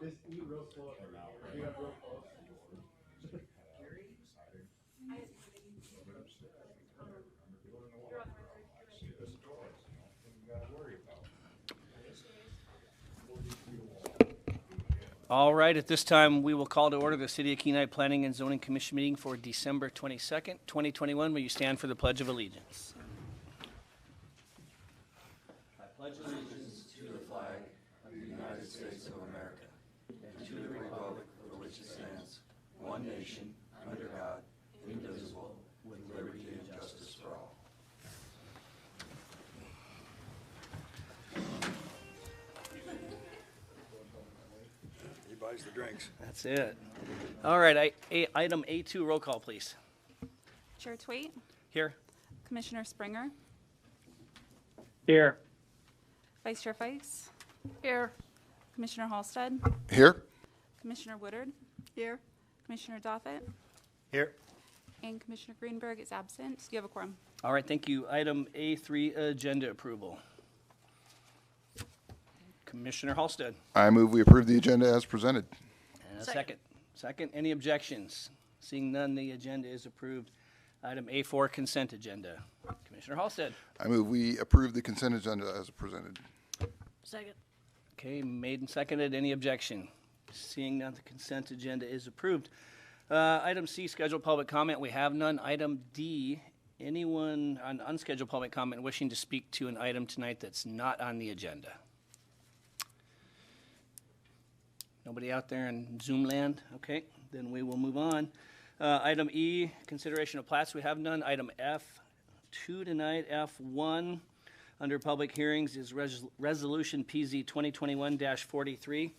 Just eat real slow. Bring up real close. All right, at this time, we will call to order the City of Kenai Planning and Zoning Commission meeting for December 22nd, 2021. Will you stand for the Pledge of Allegiance? I pledge allegiance To the flag of the United States of America, and to the republic for which it stands, one nation, under God, indivisible, with liberty and justice for all. He buys the drinks. That's it. All right, item A2, roll call, please. Chair Twait, Here. Commissioner Springer, Here. Vice Chair Fikes. Here. Commissioner Halstead, Here? Commissioner Woodard. Here. Commissioner Doffett, Here. and Commissioner Greenberg is absent. You have a quorum. All right, thank you. Item A3, agenda approval. Commissioner Halstead. I move we approve the agenda as presented. And a second. Second, any objections? Seeing none, the agenda is approved. Item A4, consent agenda. Commissioner Halstead. I move we approve the consent agenda as presented. Second. Okay, made and seconded. Any objection? Seeing none, the consent agenda is approved. Item C, scheduled public comment. We have none. Item D, anyone on unscheduled public comment wishing to speak to an item tonight that's not on the agenda? Nobody out there in Zoom land? Okay, then we will move on. Item E, consideration of plats. We have none. Item F2 tonight. F1, under public hearings, is Resolution PZ 2021-43,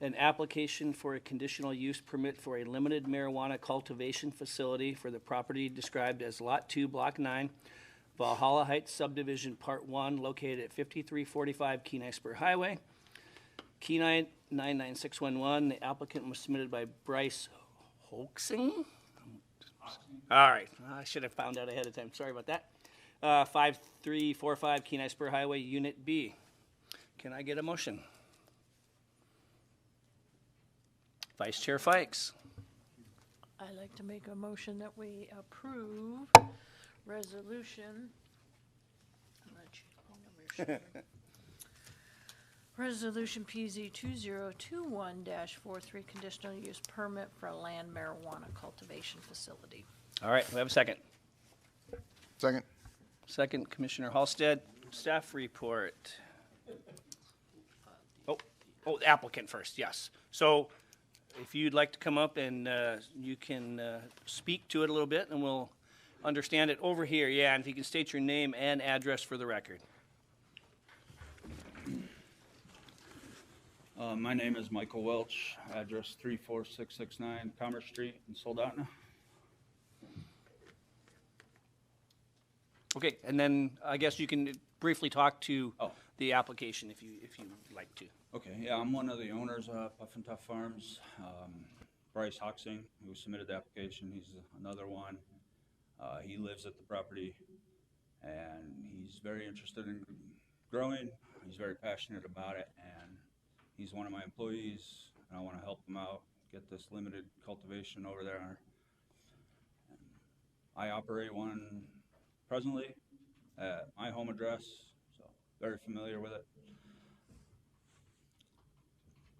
an application for a conditional use permit for a limited marijuana cultivation facility for the property described as Lot 2, Block 9, Valhalla Heights Subdivision, Part 1, located at 5345 Kenai Spur Highway. Kenai 99611. The applicant was submitted by Bryce Hoaxing. All right, I should have found out ahead of time. Sorry about that. 5345 Kenai Spur Highway, Unit B. Can I get a motion? Vice Chair Fikes. I'd like to make a motion that we approve resolution. I'm not sure the number. Resolution PZ 2021-43, conditional use permit for a land marijuana cultivation facility. All right, we have a second. Second. Second, Commissioner Halstead. Staff report. Oh, the applicant first, yes. So if you'd like to come up and you can speak to it a little bit and we'll understand it over here. Yeah, and if you can state your name and address for the record. My name is Michael Welch, address 34669 Commerce Street in Soldotna. Okay, and then I guess you can briefly talk to the application if you'd like to. Okay, yeah, I'm one of the owners of Puff and Tough Farms. Bryce Hoxing, who submitted the application, he's another one. He lives at the property, and he's very interested in growing. He's very passionate about it, and he's one of my employees, and I want to help him out, get this limited cultivation over there. I operate one presently at my home address, so very familiar with it.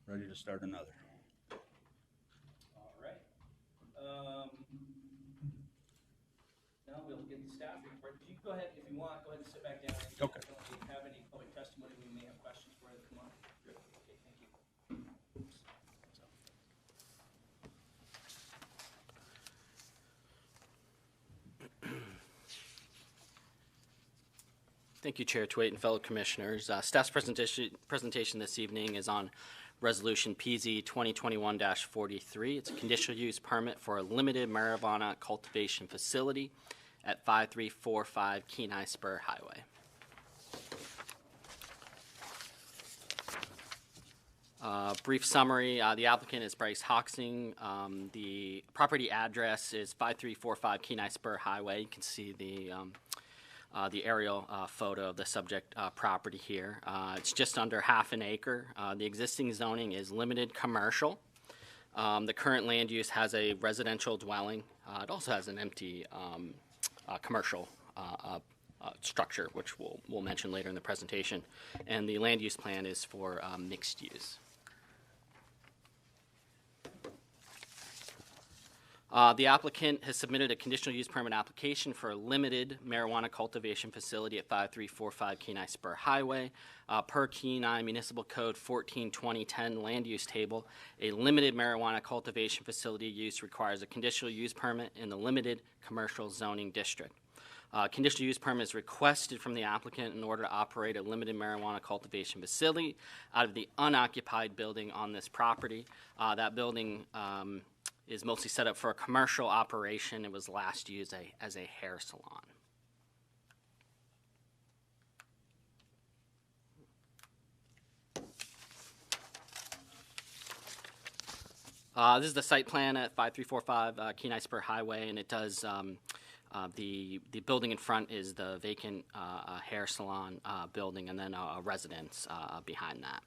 Ready to start another. All right. Now we'll get the staff report. You go ahead, if you want, go ahead and sit back down. Okay. If you don't have any public testimony, we may have questions for you to come on. Good. Okay, thank you. Thank you, Chair Twait and fellow commissioners. Staff's presentation this evening is on Resolution PZ 2021-43. It's a conditional use permit for a limited marijuana cultivation facility at 5345 Kenai Spur Highway. Brief summary, the applicant is Bryce Hoxing. The property address is 5345 Kenai Spur Highway. You can see the aerial photo of the subject property here. It's just under half an acre. The existing zoning is limited commercial. The current land use has a residential dwelling. It also has an empty commercial structure, which we'll mention later in the presentation. And the land use plan is for mixed use. The applicant has submitted a conditional use permit application for a limited marijuana cultivation facility at 5345 Kenai Spur Highway. Per Kenai Municipal Code 14-2010 Land Use Table, a limited marijuana cultivation facility use requires a conditional use permit in the limited commercial zoning district. Conditional use permit is requested from the applicant in order to operate a limited marijuana cultivation facility out of the unoccupied building on this property. That building is mostly set up for a commercial operation. It was last used as a hair salon. This is the site plan at 5345 Kenai Spur Highway, and it does, the building in front is the vacant hair salon building, and then a residence behind that.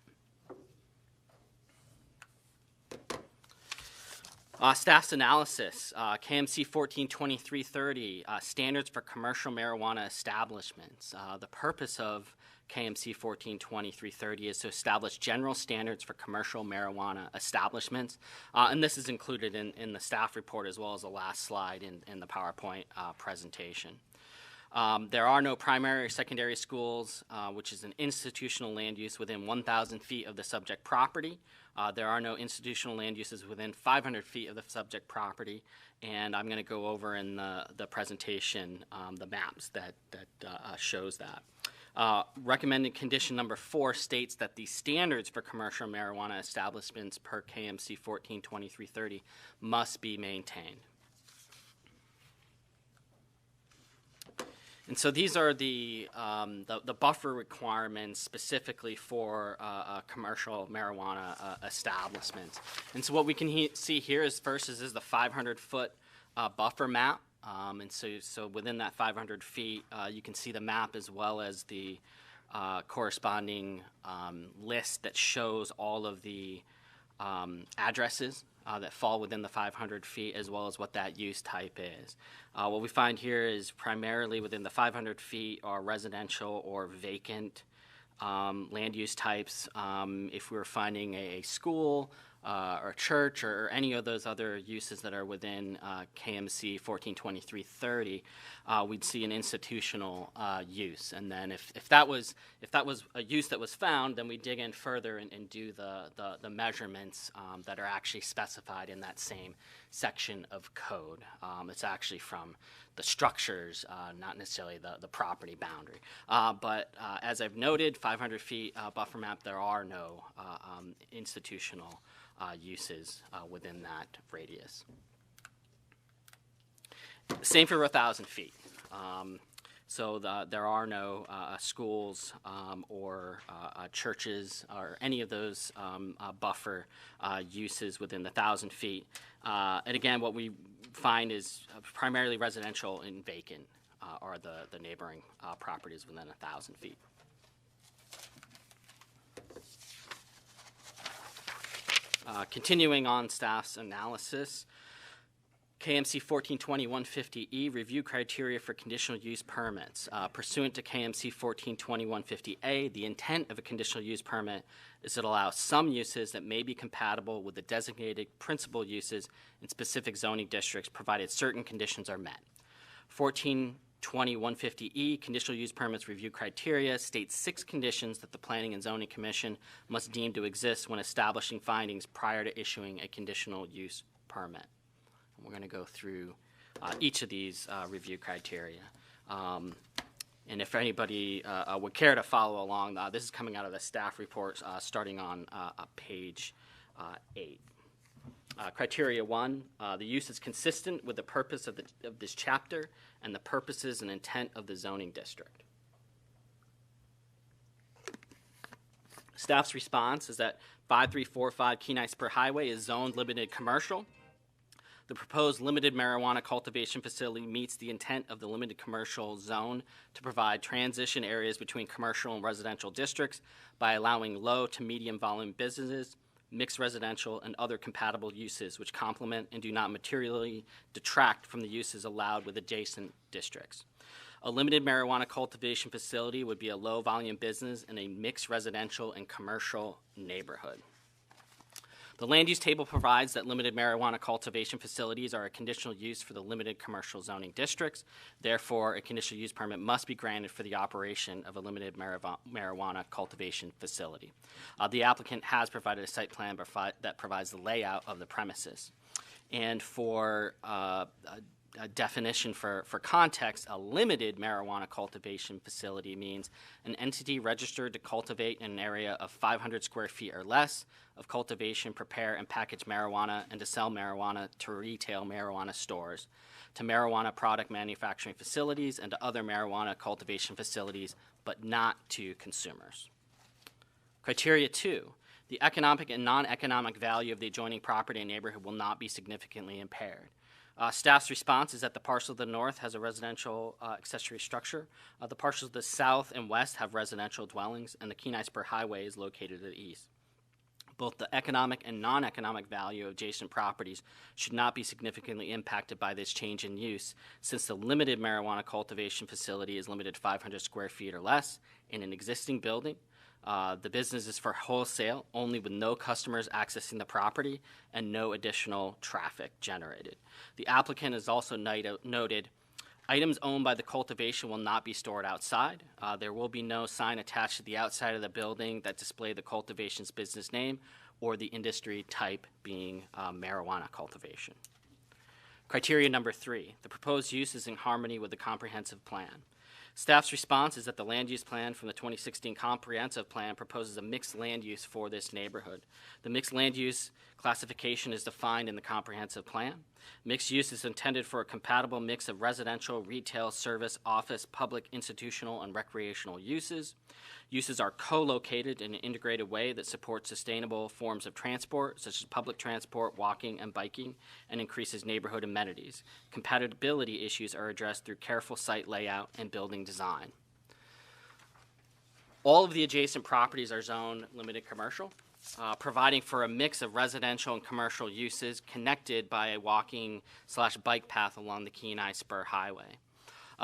Staff's analysis, KMC 142330, standards for commercial marijuana establishments. The purpose of KMC 142330 is to establish general standards for commercial marijuana establishments, and this is included in the staff report as well as the last slide in the PowerPoint presentation. There are no primary or secondary schools, which is an institutional land use within 1,000 feet of the subject property. There are no institutional land uses within 500 feet of the subject property, and I'm going to go over in the presentation the maps that shows that. Recommended condition number 4 states that the standards for commercial marijuana establishments per KMC 142330 must be maintained. And so these are the buffer requirements specifically for commercial marijuana establishments. And so what we can see here is first is the 500-foot buffer map. And so within that 500 feet, you can see the map as well as the corresponding list that shows all of the addresses that fall within the 500 feet, as well as what that use type is. What we find here is primarily within the 500 feet are residential or vacant land use types. If we were finding a school or a church or any of those other uses that are within KMC 142330, we'd see an institutional use. And then if that was a use that was found, then we dig in further and do the measurements that are actually specified in that same section of code. It's actually from the structures, not necessarily the property boundary. But as I've noted, 500 feet buffer map, there are no institutional uses within that radius. Same for 1,000 feet. So there are no schools or churches or any of those buffer uses within the 1,000 feet. And again, what we find is primarily residential and vacant are the neighboring properties within 1,000 feet. Continuing on staff's analysis, KMC 1420-150E, review criteria for conditional use permits. Pursuant to KMC 1420-150A, the intent of a conditional use permit is to allow some uses that may be compatible with the designated principal uses in specific zoning districts, provided certain conditions are met. 1420-150E, conditional use permits review criteria, states 6 conditions that the Planning and Zoning Commission must deem to exist when establishing findings prior to issuing a conditional use permit. And we're going to go through each of these review criteria. And if anybody would care to follow along, this is coming out of the staff report starting on page 8. Criteria 1, the use is consistent with the purpose of this chapter and the purposes and intent of the zoning district. Staff's response is that 5345 Kenai Spur Highway is zoned limited commercial. The proposed limited marijuana cultivation facility meets the intent of the limited commercial zone to provide transition areas between commercial and residential districts by allowing low to medium volume businesses, mixed residential, and other compatible uses which complement and do not materially detract from the uses allowed with adjacent districts. A limited marijuana cultivation facility would be a low volume business in a mixed residential and commercial neighborhood. The land use table provides that limited marijuana cultivation facilities are a conditional use for the limited commercial zoning districts. Therefore, a conditional use permit must be granted for the operation of a limited marijuana cultivation facility. The applicant has provided a site plan that provides the layout of the premises. And for a definition for context, a limited marijuana cultivation facility means an entity registered to cultivate in an area of 500 square feet or less of cultivation, prepare, and package marijuana, and to sell marijuana to retail marijuana stores, to marijuana product manufacturing facilities, and to other marijuana cultivation facilities, but not to consumers. Criteria 2. The economic and non-economic value of the adjoining property and neighborhood will not be significantly impaired. Staff's response is that the parcel to the north has a residential accessory structure. The parcels to the south and west have residential dwellings, and the Kenai Spur Highway is located to the east. Both the economic and non-economic value of adjacent properties should not be significantly impacted by this change in use, since the limited marijuana cultivation facility is limited to 500 square feet or less in an existing building. The business is for wholesale, only with no customers accessing the property and no additional traffic generated. The applicant has also noted items owned by the cultivation will not be stored outside. There will be no sign attached to the outside of the building that display the cultivation's business name or the industry type being marijuana cultivation. Criteria number 3, the proposed use is in harmony with the comprehensive plan. Staff's response is that the land use plan from the 2016 comprehensive plan proposes a mixed land use for this neighborhood. The mixed land use classification is defined in the comprehensive plan. Mixed use is intended for a compatible mix of residential, retail, service, office, public, institutional, and recreational uses. Uses are co-located in an integrated way that supports sustainable forms of transport, such as public transport, walking, and biking, and increases neighborhood amenities. Compatibility issues are addressed through careful site layout and building design. All of the adjacent properties are zoned limited commercial, providing for a mix of residential and commercial uses connected by a walking/bike path along the Kenai Spur Highway.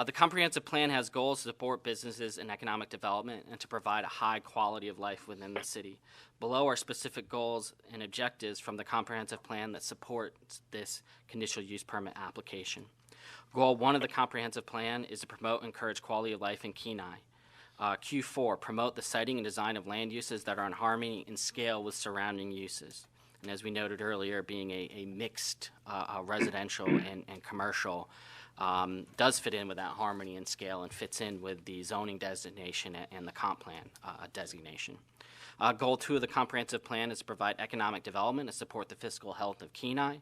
The comprehensive plan has goals to support businesses and economic development and to provide a high quality of life within the city. Below are specific goals and objectives from the comprehensive plan that supports this conditional use permit application. Goal 1 of the comprehensive plan is to promote and encourage quality of life in Kenai. Q4, promote the siting and design of land uses that are in harmony and scale with surrounding uses. And as we noted earlier, being a mixed residential and commercial does fit in with that harmony and scale and fits in with the zoning designation and the comp plan designation. Goal 2 of the comprehensive plan is to provide economic development to support the fiscal health of Kenai.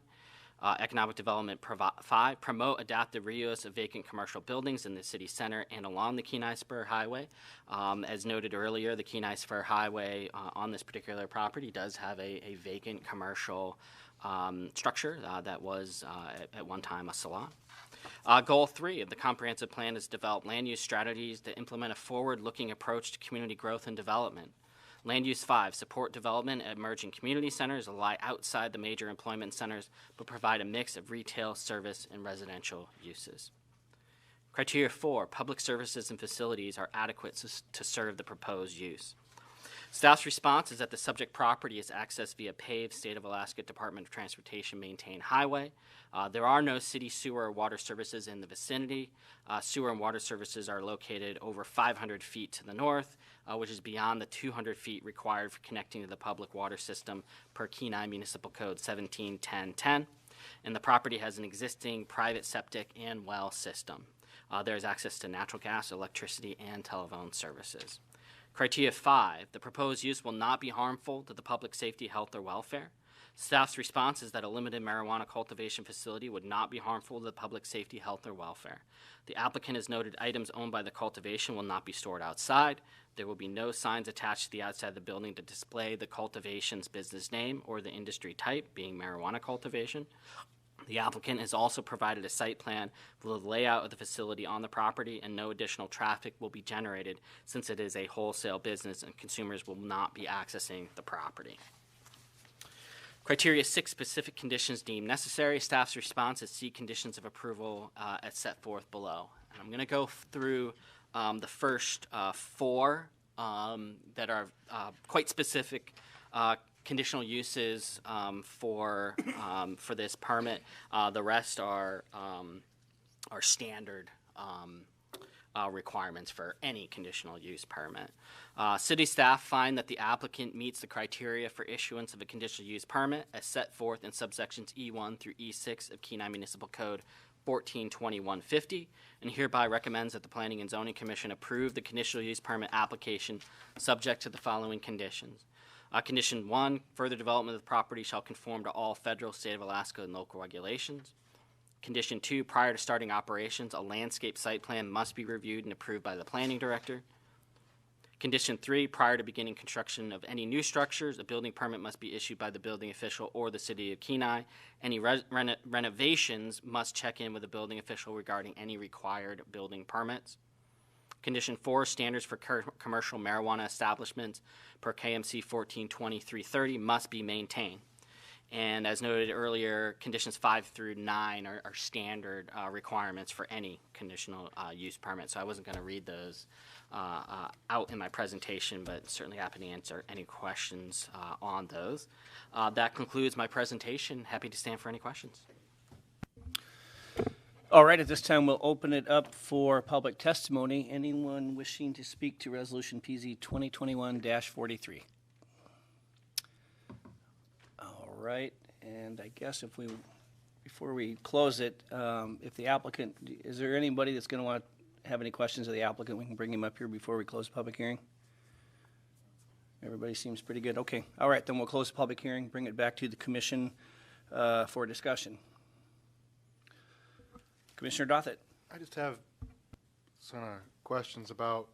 Economic development 5, promote adaptive reuse of vacant commercial buildings in the city center and along the Kenai Spur Highway. As noted earlier, the Kenai Spur Highway on this particular property does have a vacant commercial structure that was at one time a salon. Goal 3 of the comprehensive plan is to develop land use strategies to implement a forward-looking approach to community growth and development. Land use 5, support development at emerging community centers that lie outside the major employment centers, but provide a mix of retail, service, and residential uses. Criteria 4, public services and facilities are adequate to serve the proposed use. Staff's response is that the subject property is accessed via paved State of Alaska Department of Transportation maintained highway. There are no city sewer or water services in the vicinity. Sewer and water services are located over 500 feet to the north, which is beyond the 200 feet required for connecting to the public water system per Kenai Municipal Code 171010. And the property has an existing private septic and well system. There is access to natural gas, electricity, and telephone services. Criteria 5, the proposed use will not be harmful to the public safety, health, or welfare. Staff's response is that a limited marijuana cultivation facility would not be harmful to the public safety, health, or welfare. The applicant has noted items owned by the cultivation will not be stored outside. There will be no signs attached to the outside of the building to display the cultivation's business name or the industry type, being marijuana cultivation. The applicant has also provided a site plan for the layout of the facility on the property, and no additional traffic will be generated since it is a wholesale business and consumers will not be accessing the property. Criteria 6, specific conditions deemed necessary. Staff's response is see conditions of approval as set forth below. And I'm going to go through the first 4 that are quite specific conditional uses for this permit. The rest are standard requirements for any conditional use permit. City staff find that the applicant meets the criteria for issuance of a conditional use permit as set forth in subsections E1 through E6 of Kenai Municipal Code 142150, and hereby recommends that the Planning and Zoning Commission approve the conditional use permit application subject to the following conditions. Condition 1, further development of the property shall conform to all federal, state of Alaska, and local regulations. Condition 2, prior to starting operations, a landscape site plan must be reviewed and approved by the planning director. Condition 3, prior to beginning construction of any new structures, a building permit must be issued by the building official or the city of Kenai. Any renovations must check in with the building official regarding any required building permits. Condition 4, standards for commercial marijuana establishments per KMC 1420-330 must be maintained. And as noted earlier, conditions 5 through 9 are standard requirements for any conditional use permit. So I wasn't going to read those out in my presentation, but certainly happy to answer any questions on those. That concludes my presentation. Happy to stand for any questions. All right, at this time, we'll open it up for public testimony. Anyone wishing to speak to Resolution PZ 2021-43? All right, and I guess before we close it, if the applicant, is there anybody that's going to want to have any questions of the applicant? We can bring him up here before we close the public hearing. Everybody seems pretty good. Okay, all right, then we'll close the public hearing, bring it back to the commission for discussion. Commissioner Dothett. I just have some questions about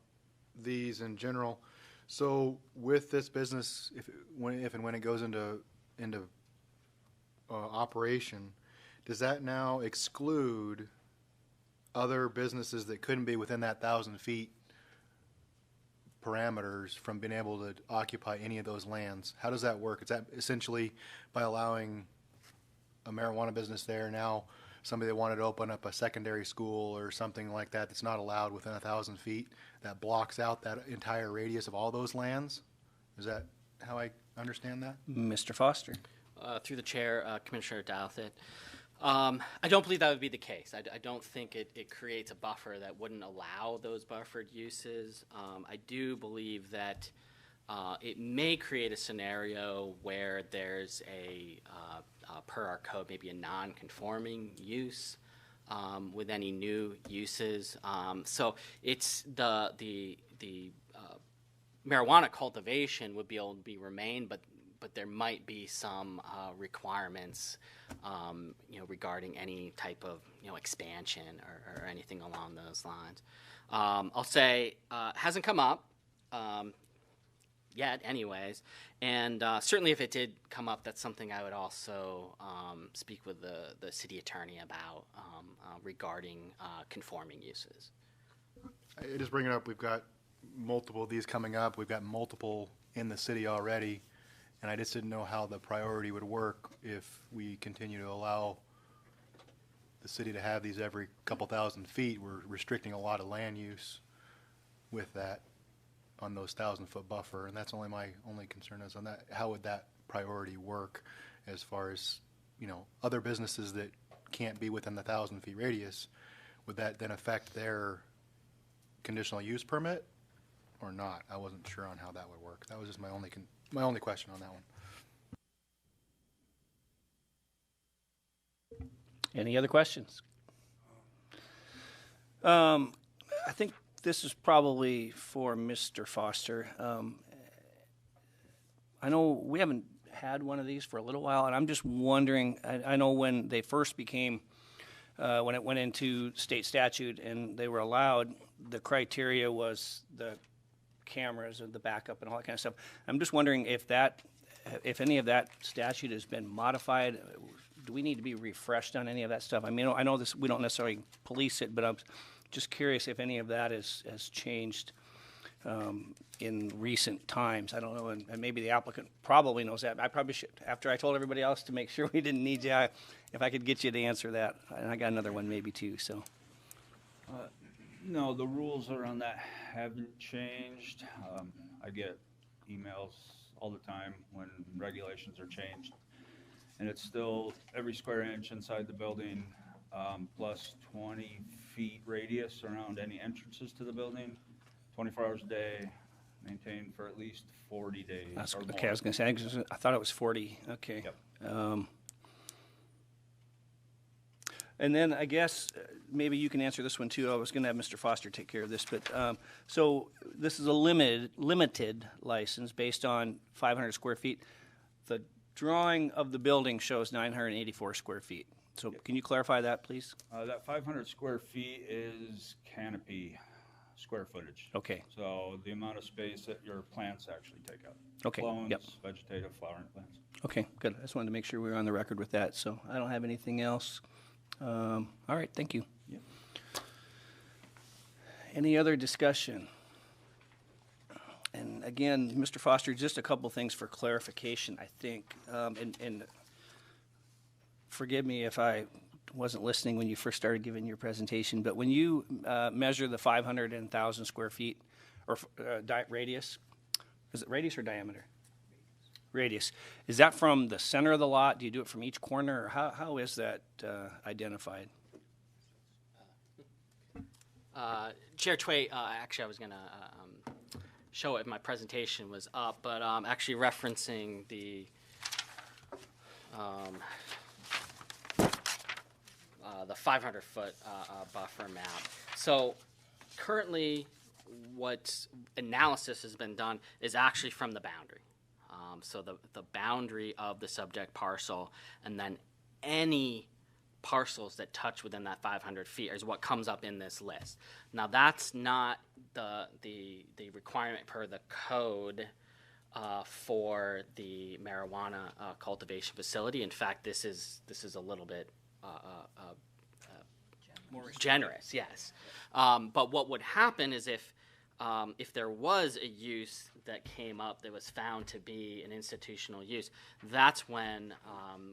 these in general. So with this business, if and when it goes into operation, does that now exclude other businesses that couldn't be within that 1,000 feet parameters from being able to occupy any of those lands? How does that work? Is that essentially by allowing a marijuana business there now? Somebody that wanted to open up a secondary school or something like that that's not allowed within 1,000 feet, that blocks out that entire radius of all those lands? Is that how I understand that? Mr. Foster. Through the chair, Commissioner Douthat. I don't believe that would be the case. I don't think it creates a buffer that wouldn't allow those buffered uses. I do believe that it may create a scenario where there's per our code, maybe a non-conforming use with any new uses. So it's the marijuana cultivation would be able to be remain, but there might be some requirements, regarding any type of expansion or anything along those lines. I'll say hasn't come up yet, anyways, and certainly if it did come up, that's something I would also speak with the city attorney about regarding conforming uses. I just bring it up. We've got multiple of these coming up. We've got multiple in the city already. And I just didn't know how the priority would work if we continue to allow the city to have these every couple thousand feet. We're restricting a lot of land use with that on those 1,000-foot buffer. And that's my only concern is on that. How would that priority work as far as, other businesses that can't be within the 1,000-feet radius? Would that then affect their conditional use permit or not? I wasn't sure on how that would work. That was just my only question on that one. Any other questions? I think this is probably for Mr. Foster. I know we haven't had one of these for a little while, and I'm just wondering, I know when they first became, when it went into state statute and they were allowed, the criteria was the cameras and the backup and all that kind of stuff. I'm just wondering if any of that statute has been modified. Do we need to be refreshed on any of that stuff? I mean, I know this, we don't necessarily police it, but I'm just curious if any of that has changed in recent times. I don't know, and maybe the applicant probably knows that. I probably should, after I told everybody else to make sure we didn't need you, if I could get you to answer that. And I got another one maybe too, so. No, the rules around that haven't changed. I get emails all the time when regulations are changed. And it's still every square inch inside the building, plus 20 feet radius around any entrances to the building, 24 hours a day, maintained for at least 40 days or Okay, more. I was gonna say, I thought it was 40, okay. Yep. And then I guess maybe you can answer this one too. I was going to have Mr. Foster take care of this, but so this is a limited license based on 500 square feet. The drawing of the building shows 984 square feet. So can you clarify that, please? That 500 square feet is canopy square footage. Okay. So the amount of space that your plants actually take up. Okay, Clones, yep. vegetative, flowering plants. Okay, good. I just wanted to make sure we were on the record with that. So I don't have anything else. All right, thank you. Yep. Any other discussion? And again, Mr. Foster, just a couple things for clarification, I think. And forgive me if I wasn't listening when you first started giving your presentation, but when you measure the 500 and 1,000 square feet, or radius, is it radius or diameter? Radius. Is that from the center of the lot? Do you do it from each corner? Or how is that identified? Chair Tway, actually, I was going to show it if my presentation was up, but actually referencing the 500-foot buffer map. So currently, what analysis has been done is actually from the boundary. So the boundary of the subject parcel, and then any parcels that touch within that 500 feet is what comes up in this list. Now that's not the requirement per the code for the marijuana cultivation facility. In fact, this is a little bit more generous, yes. But what would happen is if there was a use that came up that was found to be an institutional use, that's when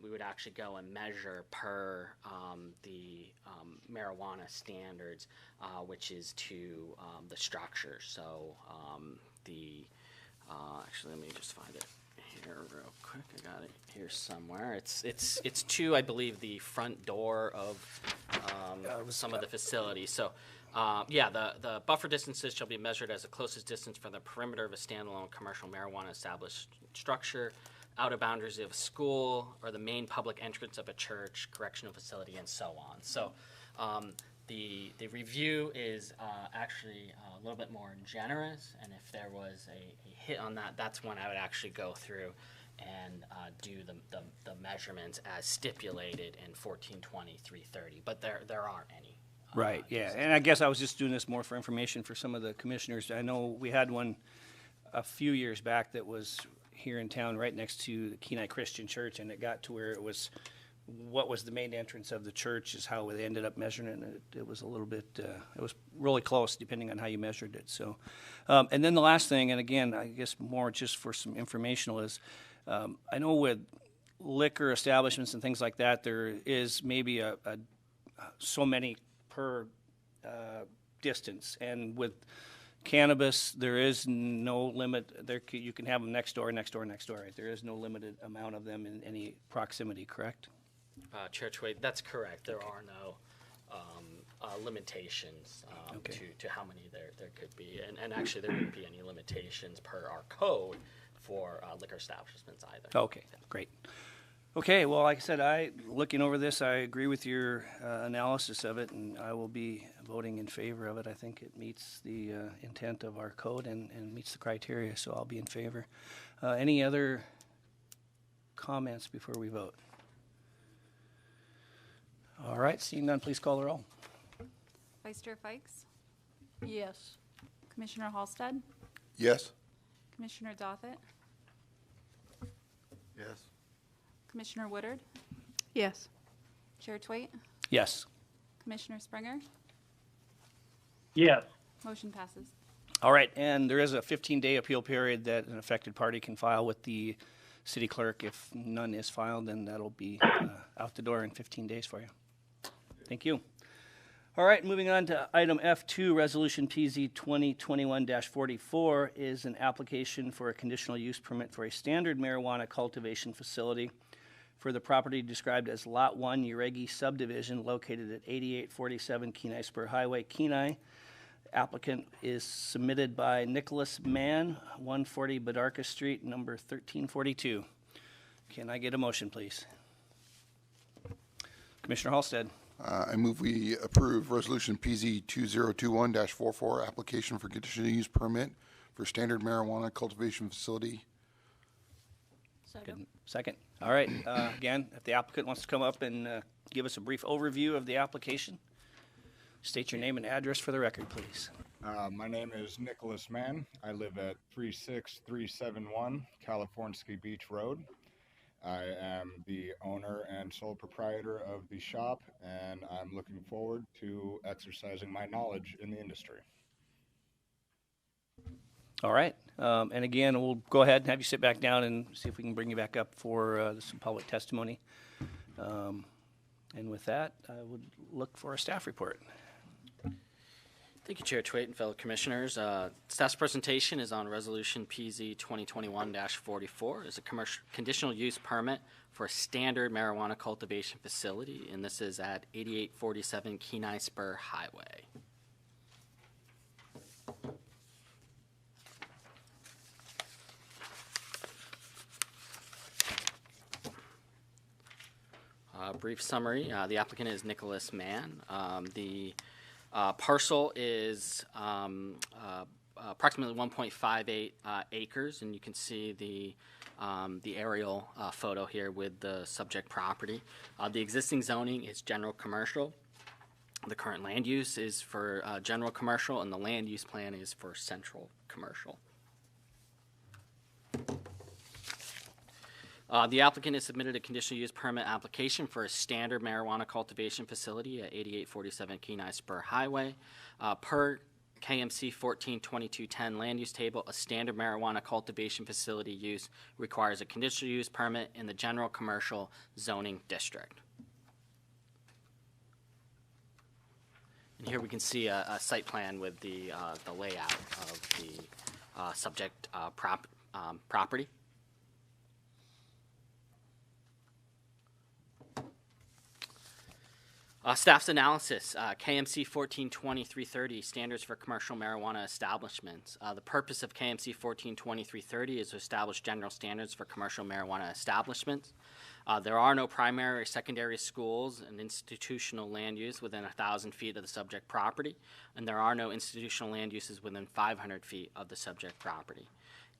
we would actually go and measure per the marijuana standards, which is to the structure. So actually, let me just find it here real quick. I got it here somewhere. It's to, I believe, the front door of some of the facilities. So. The buffer distances shall be measured as the closest distance from the perimeter of a standalone commercial marijuana established structure, outer boundaries of a school, or the main public entrance of a church, correctional facility, and so on. So the review is actually a little bit more generous, and if there was a hit on that, that's when I would actually go through and do the measurements as stipulated in 1420-330, but there aren't any. Right, yeah, and I guess I was just doing this more for information for some of the commissioners. I know we had one a few years back that was here in town right next to the Kenai Christian Church, and it got to where it was, what was the main entrance of the church is how they ended up measuring it, and it was a little bit, it was really close depending on how you measured it, so. And then the last thing, and again, I guess more just for some informational is, I know with liquor establishments and things like that, there is maybe so many per distance, and with cannabis, there is no limit. You can have them next door. Right? There is no limited amount of them in any proximity, correct? Chair Tway, that's correct. There are no limitations to how many there could be, and actually there wouldn't be any limitations per our code for liquor establishments either. Okay, great. Okay, well, like I said, looking over this, I agree with your analysis of it, and I will be voting in favor of it. I think it meets the intent of our code and meets the criteria, so I'll be in favor. Any other comments before we vote? All right, seeing none, please call the roll. Vice Chair Fikes? Yes. Commissioner Halsted? Yes. Commissioner Dothett? Yes. Commissioner Woodard? Yes. Chair Twait? Yes. Commissioner Springer? yes, Motion passes. All right, and there is a 15-day appeal period that an affected party can file with the city clerk. If none is filed, then that'll be out the door in 15 days for you. Thank you. All right, moving on to item F2, Resolution PZ 2021-44 is an application for a conditional use permit for a standard marijuana cultivation facility for the property described as Lot 1 Uregi subdivision located at 8847 Kenai Spur Highway, Kenai. Applicant is submitted by Nicholas Mann, 140 Badarka Street, number 1342. Can I get a motion, please? Commissioner Halsted. I move we approve Resolution PZ 2021-44, application for conditional use permit for standard marijuana cultivation facility. Second. Good. Second. All right. Again, if the applicant wants to come up and give us a brief overview of the application, state your name and address for the record, please. My name is Nicholas Mann. I live at 36371 California Beach Road. I am the owner and sole proprietor of the shop, and I'm looking forward to exercising my knowledge in the industry. All right. And again, we'll go ahead and have you sit back down and see if we can bring you back up for some public testimony. And with that, I would look for a staff report. Thank you, Chair Twait and fellow commissioners. Staff's presentation is on Resolution PZ 2021-44. It's a conditional use permit for a standard marijuana cultivation facility, and this is at 8847 Kenai Spur Highway. Brief summary, the applicant is Nicholas Mann. The parcel is approximately 1.58 acres, and you can see the aerial photo here with the subject property. The existing zoning is general commercial. The current land use is for general commercial, and the land use plan is for central commercial. The applicant has submitted a conditional use permit application for a standard marijuana cultivation facility at 8847 Kenai Spur Highway. Per KMC 142210 land use table, a standard marijuana cultivation facility use requires a conditional use permit in the general commercial zoning district. And here we can see a site plan with the layout of the subject property. Staff's analysis, KMC 1420-330, standards for commercial marijuana establishments. The purpose of KMC 1420-330 is to establish general standards for commercial marijuana establishments. There are no primary or secondary schools and institutional land use within 1,000 feet of the subject property, and there are no institutional land uses within 500 feet of the subject property.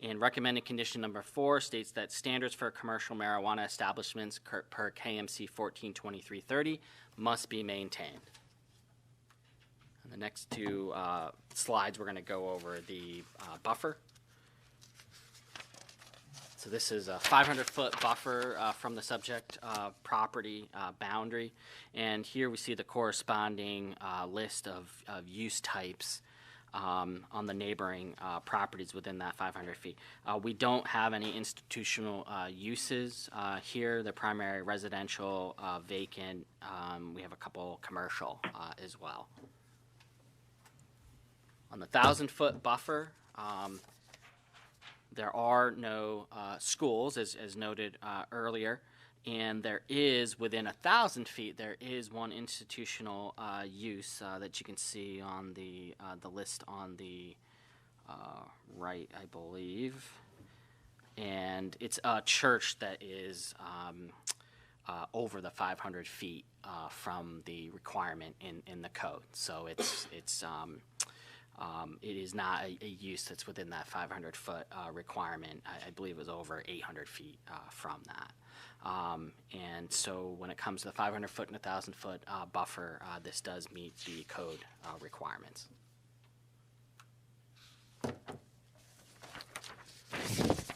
And recommended condition number 4 states that standards for commercial marijuana establishments per KMC 1420-330 must be maintained. And the next two slides, we're going to go over the buffer. So this is a 500-foot buffer from the subject property boundary. And here we see the corresponding list of use types on the neighboring properties within that 500 feet. We don't have any institutional uses here. The primary residential, vacant. We have a couple commercial as well. On the 1,000-foot buffer, there are no schools, as noted earlier. And there is, within 1,000 feet, there is one institutional use that you can see on the list on the right, I believe. And it's a church that is over the 500 feet from the requirement in the code. So it's It is not a use that's within that 500-foot requirement. I believe it was over 800 feet from that. And so when it comes to the 500-foot and 1,000-foot buffer, this does meet the code requirements.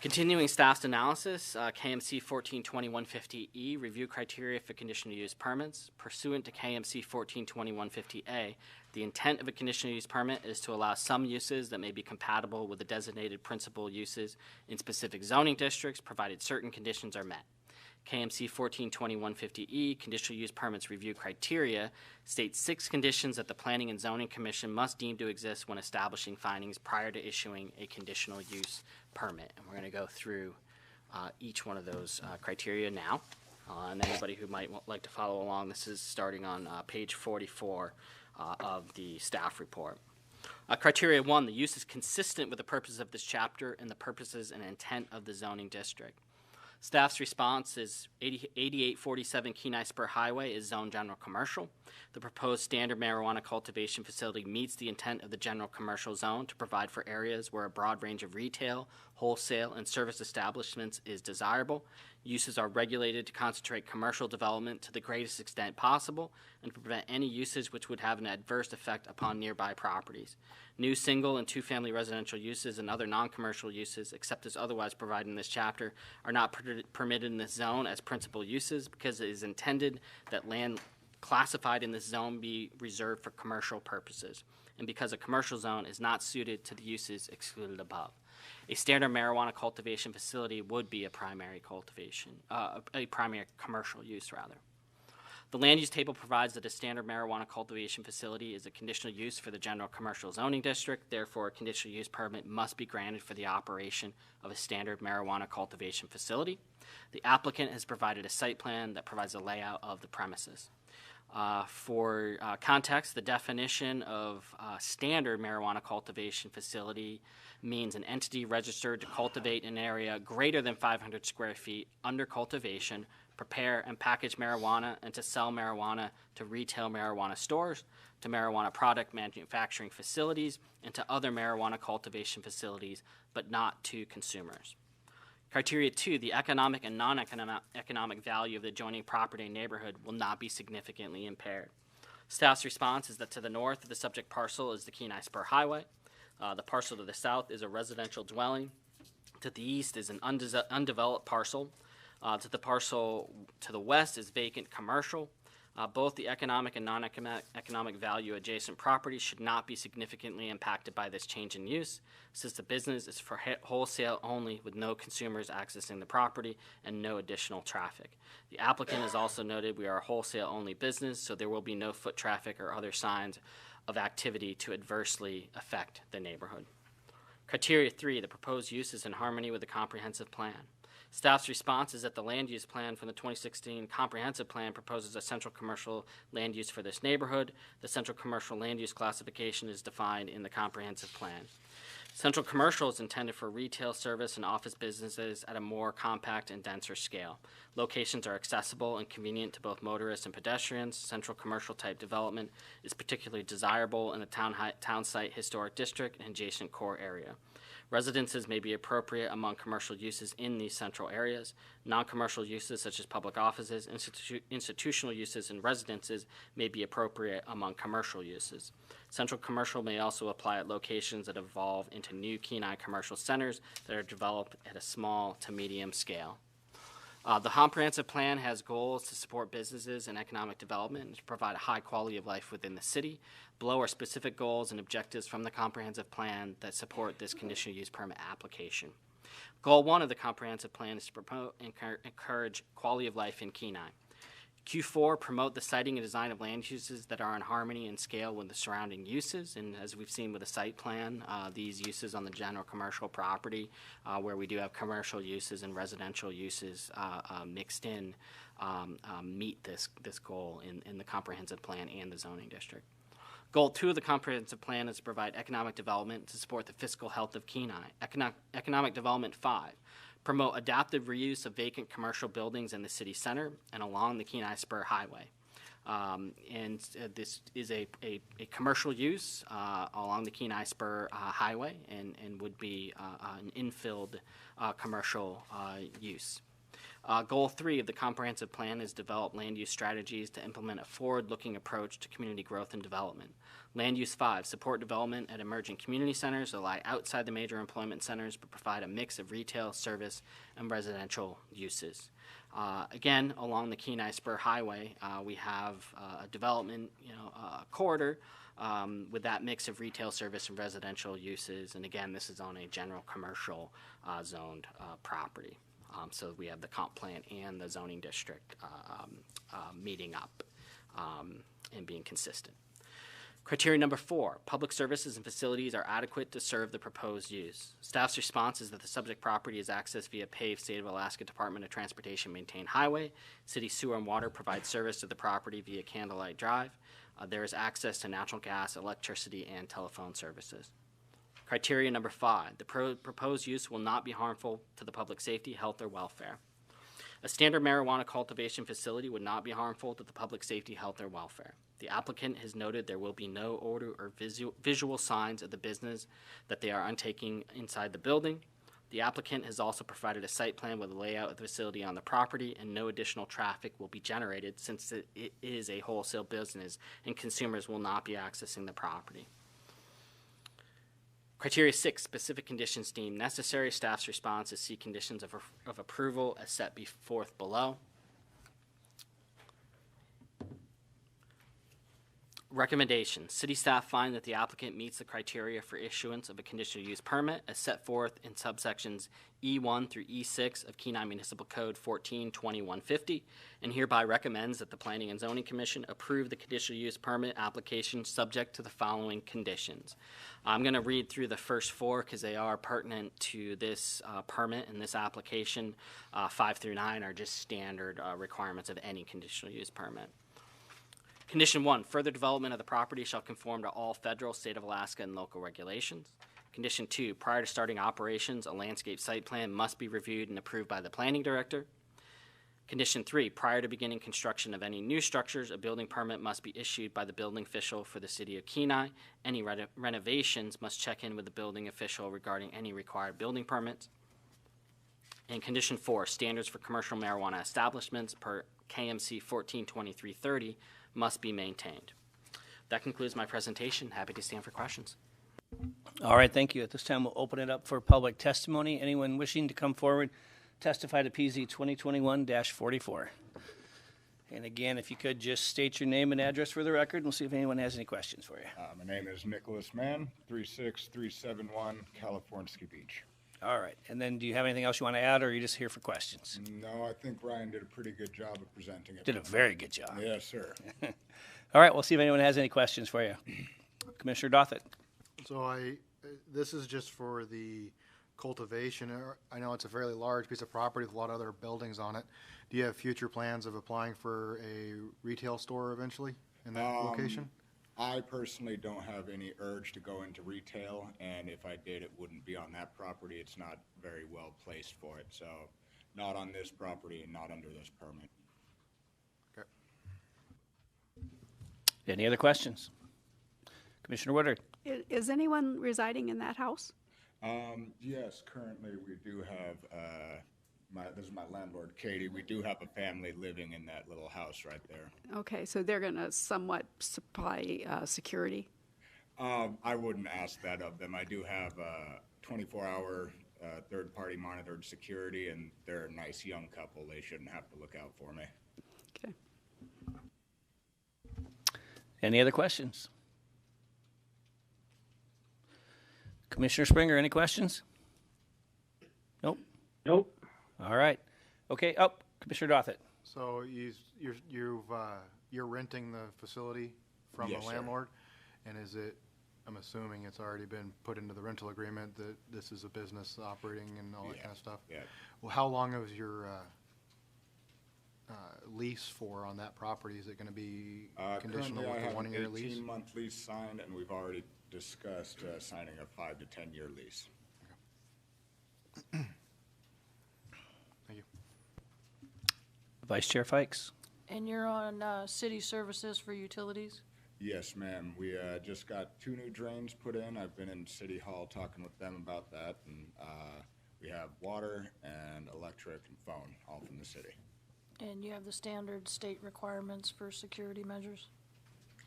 Continuing staff's analysis, KMC 1420-150E, review criteria for conditional use permits. Pursuant to KMC 1420-150A, the intent of a conditional use permit is to allow some uses that may be compatible with the designated principal uses in specific zoning districts, provided certain conditions are met. KMC 1420-150E, conditional use permits review criteria, states 6 conditions that the Planning and Zoning Commission must deem to exist when establishing findings prior to issuing a conditional use permit. And we're going to go through each one of those criteria now. And anybody who might like to follow along, this is starting on page 44 of the staff report. Criteria 1, the use is consistent with the purpose of this chapter and the purposes and intent of the zoning district. Staff's response is 8847 Kenai Spur Highway is zoned general commercial. The proposed standard marijuana cultivation facility meets the intent of the general commercial zone to provide for areas where a broad range of retail, wholesale, and service establishments is desirable. Uses are regulated to concentrate commercial development to the greatest extent possible and to prevent any uses which would have an adverse effect upon nearby properties. New single and two-family residential uses and other non-commercial uses, except as otherwise provided in this chapter, are not permitted in this zone as principal uses because it is intended that land classified in this zone be reserved for commercial purposes, and because a commercial zone is not suited to the uses excluded above. A standard marijuana cultivation facility would be a primary commercial use, rather. The land use table provides that a standard marijuana cultivation facility is a conditional use for the general commercial zoning district. Therefore, a conditional use permit must be granted for the operation of a standard marijuana cultivation facility. The applicant has provided a site plan that provides a layout of the premises. For context, the definition of standard marijuana cultivation facility means an entity registered to cultivate an area greater than 500 square feet under cultivation, prepare and package marijuana, and to sell marijuana to retail marijuana stores, to marijuana product manufacturing facilities, and to other marijuana cultivation facilities, but not to consumers. Criteria 2, the economic and non-economic value of the adjoining property and neighborhood will not be significantly impaired. Staff's response is that to the north of the subject parcel is the Kenai Spur Highway. The parcel to the south is a residential dwelling. To the east is an undeveloped parcel. To the parcel to the west is vacant commercial. Both the economic and non-economic value adjacent properties should not be significantly impacted by this change in use, since the business is for wholesale only with no consumers accessing the property and no additional traffic. The applicant has also noted we are a wholesale only business, so there will be no foot traffic or other signs of activity to adversely affect the neighborhood. Criteria 3, the proposed use is in harmony with the comprehensive plan. Staff's response is that the land use plan from the 2016 comprehensive plan proposes a central commercial land use for this neighborhood. The central commercial land use classification is defined in the comprehensive plan. Central commercial is intended for retail, service, and office businesses at a more compact and denser scale. Locations are accessible and convenient to both motorists and pedestrians. Central commercial type development is particularly desirable in the town site historic district and adjacent core area. Residences may be appropriate among commercial uses in these central areas. Non-commercial uses such as public offices, institutional uses, and residences may be appropriate among commercial uses. Central commercial may also apply at locations that evolve into new Kenai commercial centers that are developed at a small to medium scale. The comprehensive plan has goals to support businesses and economic development and to provide a high quality of life within the city. Below are specific goals and objectives from the comprehensive plan that support this conditional use permit application. Goal 1 of the comprehensive plan is to promote and encourage quality of life in Kenai. Q4, promote the siting and design of land uses that are in harmony and scale with the surrounding uses. And as we've seen with the site plan, these uses on the general commercial property, where we do have commercial uses and residential uses mixed in, meet this goal in the comprehensive plan and the zoning district. Goal 2 of the comprehensive plan is to provide economic development to support the fiscal health of Kenai. Economic development 5. Promote adaptive reuse of vacant commercial buildings in the city center and along the Kenai Spur Highway. This is a commercial use along the Kenai Spur Highway and would be an infilled commercial use. Goal 3 of the comprehensive plan is develop land use strategies to implement a forward-looking approach to community growth and development. Land use 5, support development at emerging community centers that lie outside the major employment centers but provide a mix of retail, service, and residential uses. Again, along the Kenai Spur Highway, we have a development corridor with that mix of retail, service, and residential uses. And again, this is on a general commercial zoned property. So we have the comp plan and the zoning district meeting up and being consistent. Criteria number 4, public services and facilities are adequate to serve the proposed use. Staff's response is that the subject property is accessed via paved State of Alaska Department of Transportation maintained highway. City sewer and water provide service to the property via Candlelight Drive. There is access to natural gas, electricity, and telephone services. Criteria number 5, the proposed use will not be harmful to the public safety, health, or welfare. A standard marijuana cultivation facility would not be harmful to the public safety, health, or welfare. The applicant has noted there will be no odor or visual signs of the business that they are undertaking inside the building. The applicant has also provided a site plan with a layout of the facility on the property, and no additional traffic will be generated since it is a wholesale business and consumers will not be accessing the property. Criteria 6, specific conditions deemed necessary. Staff's response is see conditions of approval as set forth below. Recommendations. City staff find that the applicant meets the criteria for issuance of a conditional use permit as set forth in subsections E1 through E6 of Kenai Municipal Code 14-2150, and hereby recommends that the Planning and Zoning Commission approve the conditional use permit application subject to the following conditions. I'm going to read through the first 4 because they are pertinent to this permit and this application. 5 through 9 are just standard requirements of any conditional use permit. Condition 1, further development of the property shall conform to all federal, state of Alaska, and local regulations. Condition 2, prior to starting operations, a landscape site plan must be reviewed and approved by the planning director. Condition 3, prior to beginning construction of any new structures, a building permit must be issued by the building official for the city of Kenai. Any renovations must check in with the building official regarding any required building permits. And Condition 4, standards for commercial marijuana establishments per KMC 142330 must be maintained. That concludes my presentation. Happy to stand for questions. All right, thank you. At this time, we'll open it up for public testimony. Anyone wishing to come forward, testify to PZ 2021-44. And again, if you could just state your name and address for the record, and we'll see if anyone has any questions for you. My name is Nicholas Mann, 36371 California Beach. All right, and then do you have anything else you want to add, or are you just here for questions? No, I think Ryan did a pretty good job of presenting it. Did a very good job. Yes, sir. All right, we'll see if anyone has any questions for you. Commissioner Dothett. So this is just for the cultivation. I know it's a fairly large piece of property with a lot of other buildings on it. Do you have future plans of applying for a retail store eventually in that location? I personally don't have any urge to go into retail, and if I did, it wouldn't be on that property. It's not very well placed for it, so not on this property and not under this permit. Okay. Any other questions? Commissioner Woodard. Is anyone residing in that house? Yes, currently we do have, this is my landlord, Katie. We do have a family living in that little house right there. Okay, so they're going to somewhat supply security? I wouldn't ask that of them. I do have 24-hour third-party monitored security, and they're a nice young couple. They shouldn't have to look out for me. Okay. Any other questions? Commissioner Springer, any questions? Nope. Nope. All right. Okay. Commissioner Dothett. So you're renting the facility from Yes, the sir. landlord, and I'm assuming it's already been put into the rental agreement that this is a business operating and all that Yeah. kind of stuff? Yeah. Well, how long is your lease for on that property? Is it going to be conditional Currently, I with a have an one-year lease? 18-month lease signed, and we've already discussed signing a 5 to 10-year lease. Thank you. Vice Chair Fikes. And you're on city services for utilities? Yes, ma'am. We just got 2 new drains put in. I've been in City Hall talking with them about that, and we have water and electric and phone, all from the city. And you have the standard state requirements for security measures?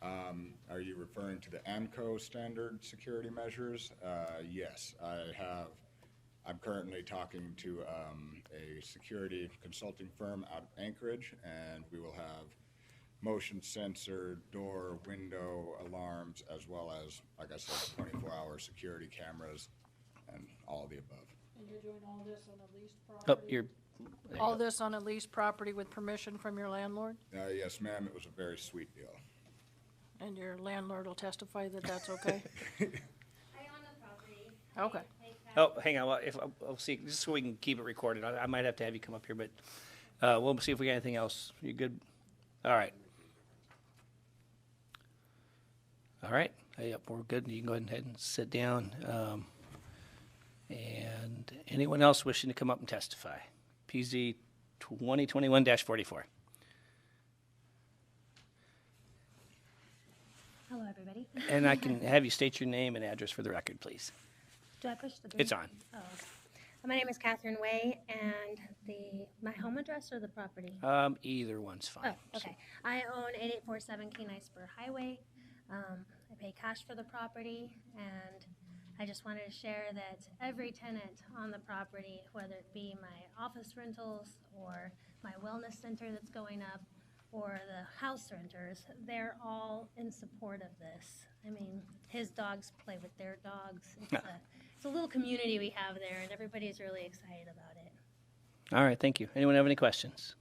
Are you referring to the AMCO standard security measures? Yes, I'm currently talking to a security consulting firm out of Anchorage, and we will have motion sensor, door, window alarms, as well as, like I said, 24-hour security cameras and all of the above. And you're doing all this on a leased Oh, property? All this on a leased property with permission from your landlord? Yes, ma'am. It was a very sweet deal. And your landlord will testify that that's okay? I own the property. Okay. Oh, hang on, well, I'll see, just so we can keep it recorded, I might have to have you come up here, but we'll see if we got anything else. You good? All right. All right, yep, we're good. You can go ahead and sit down. And anyone else wishing to come up and testify? PZ 2021-44. Hello, everybody. And I can have you state your name and address for the record, please. Do I push the button? It's on. Oh, okay. My name is Catherine Way, and my home address or the property? Either one's fine. Oh, okay. I own 8847 Kenai Spur Highway. I pay cash for the property, and I just wanted to share that every tenant on the property, whether it be my office rentals or my wellness center that's going up, or the house renters, they're all in support of this. I mean, his dogs play with their dogs. It's a little community we have there, and everybody's really excited about it. All right, thank you. Anyone have any questions?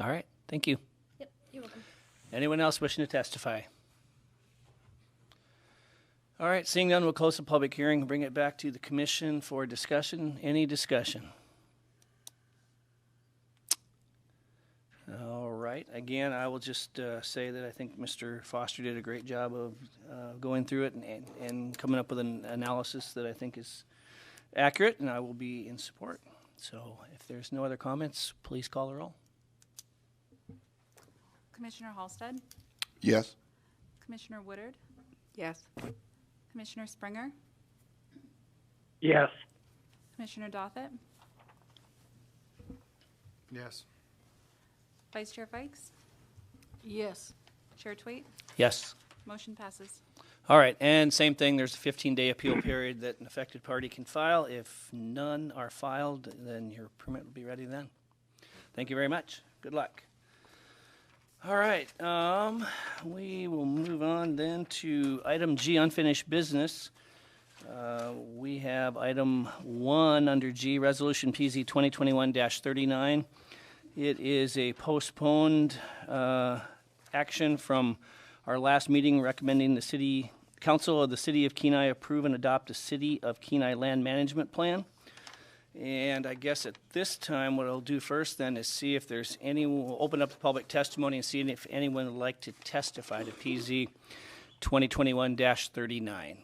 All right, thank you. Yep, you're welcome. Anyone else wishing to testify? All right, seeing none, we'll close the public hearing and bring it back to the commission for discussion. Any discussion? All right, again, I will just say that I think Mr. Foster did a great job of going through it and coming up with an analysis that I think is accurate, and I will be in support. So if there's no other comments, please call the roll. Commissioner Halsted? Yes. Commissioner Woodard? Yes. Commissioner Springer? Yes. Commissioner Dothett? Yes. Vice Chair Fikes? Yes. Chair Tweet? Yes. Motion passes. All right, and same thing, there's a 15-day appeal period that an affected party can file. If none are filed, then your permit will be ready then. Thank you very much. Good luck. All right, we will move on then to item G, unfinished business. We have item 1 under G, Resolution PZ 2021-39. It is a postponed action from our last meeting recommending the City Council of the City of Kenai approve and adopt a City of Kenai Land Management Plan. And I guess at this time, what I'll do first then is see if there's we'll open up the public testimony and see if anyone would like to testify to PZ 2021-39.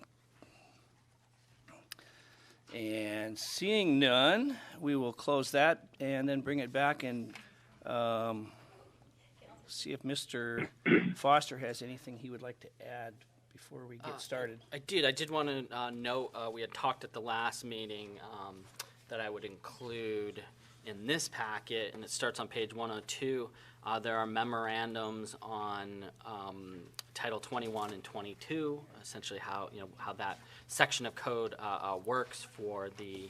And seeing none, we will close that and then bring it back and see if Mr. Foster has anything he would like to add before we get started. I did want to note, we had talked at the last meeting that I would include in this packet, and it starts on page 102. There are memorandums on Title 21 and 22, essentially how that section of code works for the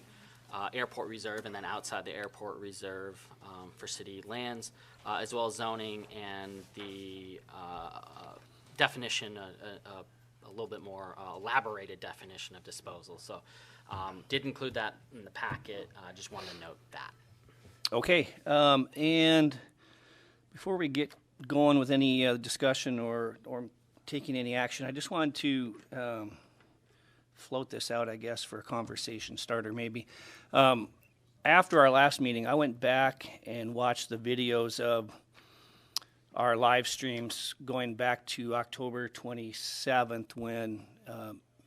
airport reserve and then outside the airport reserve for city lands, as well as zoning and the definition, a little bit more elaborated definition of disposal. So did include that in the packet. I just wanted to note that. Okay, and before we get going with any discussion or taking any action, I just wanted to float this out, I guess, for a conversation starter maybe. After our last meeting, I went back and watched the videos of our live streams going back to October 27th when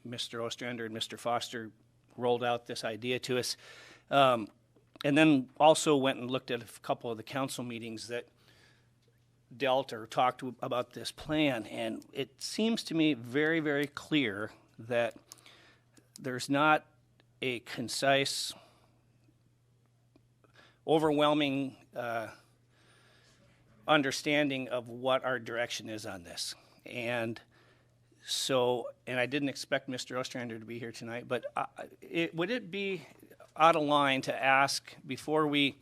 Mr. Ostrander and Mr. Foster rolled out this idea to us. And then also went and looked at a couple of the council meetings that dealt or talked about this plan, and it seems to me very, very clear that there's not a concise, overwhelming understanding of what our direction is on this. And so, and I didn't expect Mr. Ostrander to be here tonight, but would it be out of line to ask before we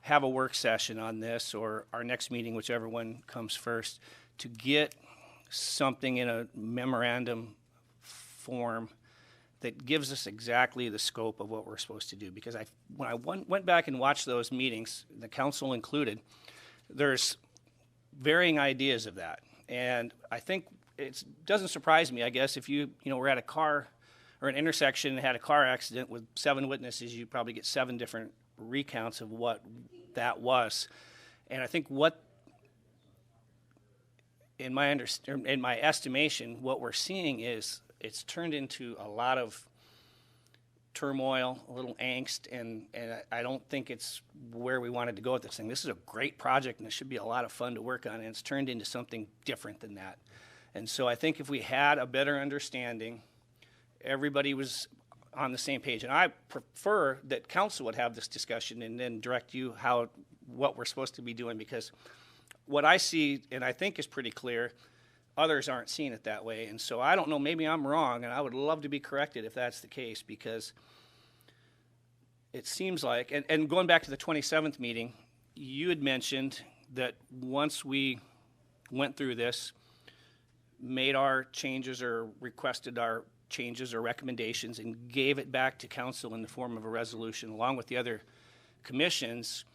have a work session on this, or our next meeting, whichever one comes first, to get something in a memorandum form that gives us exactly the scope of what we're supposed to do? Because when I went back and watched those meetings, the council included, there's varying ideas of that. And I think it doesn't surprise me, I guess, if you were at a car or an intersection and had a car accident with 7 witnesses, you probably get 7 different recounts of what that was. And I think in my estimation, what we're seeing is it's turned into a lot of turmoil, a little angst, and I don't think it's where we wanted to go with this thing. This is a great project, and it should be a lot of fun to work on, and it's turned into something different than that. And so I think if we had a better understanding, everybody was on the same page. And I prefer that council would have this discussion and then direct you what we're supposed to be doing, because what I see, and I think is pretty clear, others aren't seeing it that way. And so I don't know, maybe I'm wrong, and I would love to be corrected if that's the case, because it seems like, and going back to the 27th meeting, you had mentioned that once we went through this, made our changes or requested our changes or recommendations and gave it back to council in the form of a resolution along with the other commissions,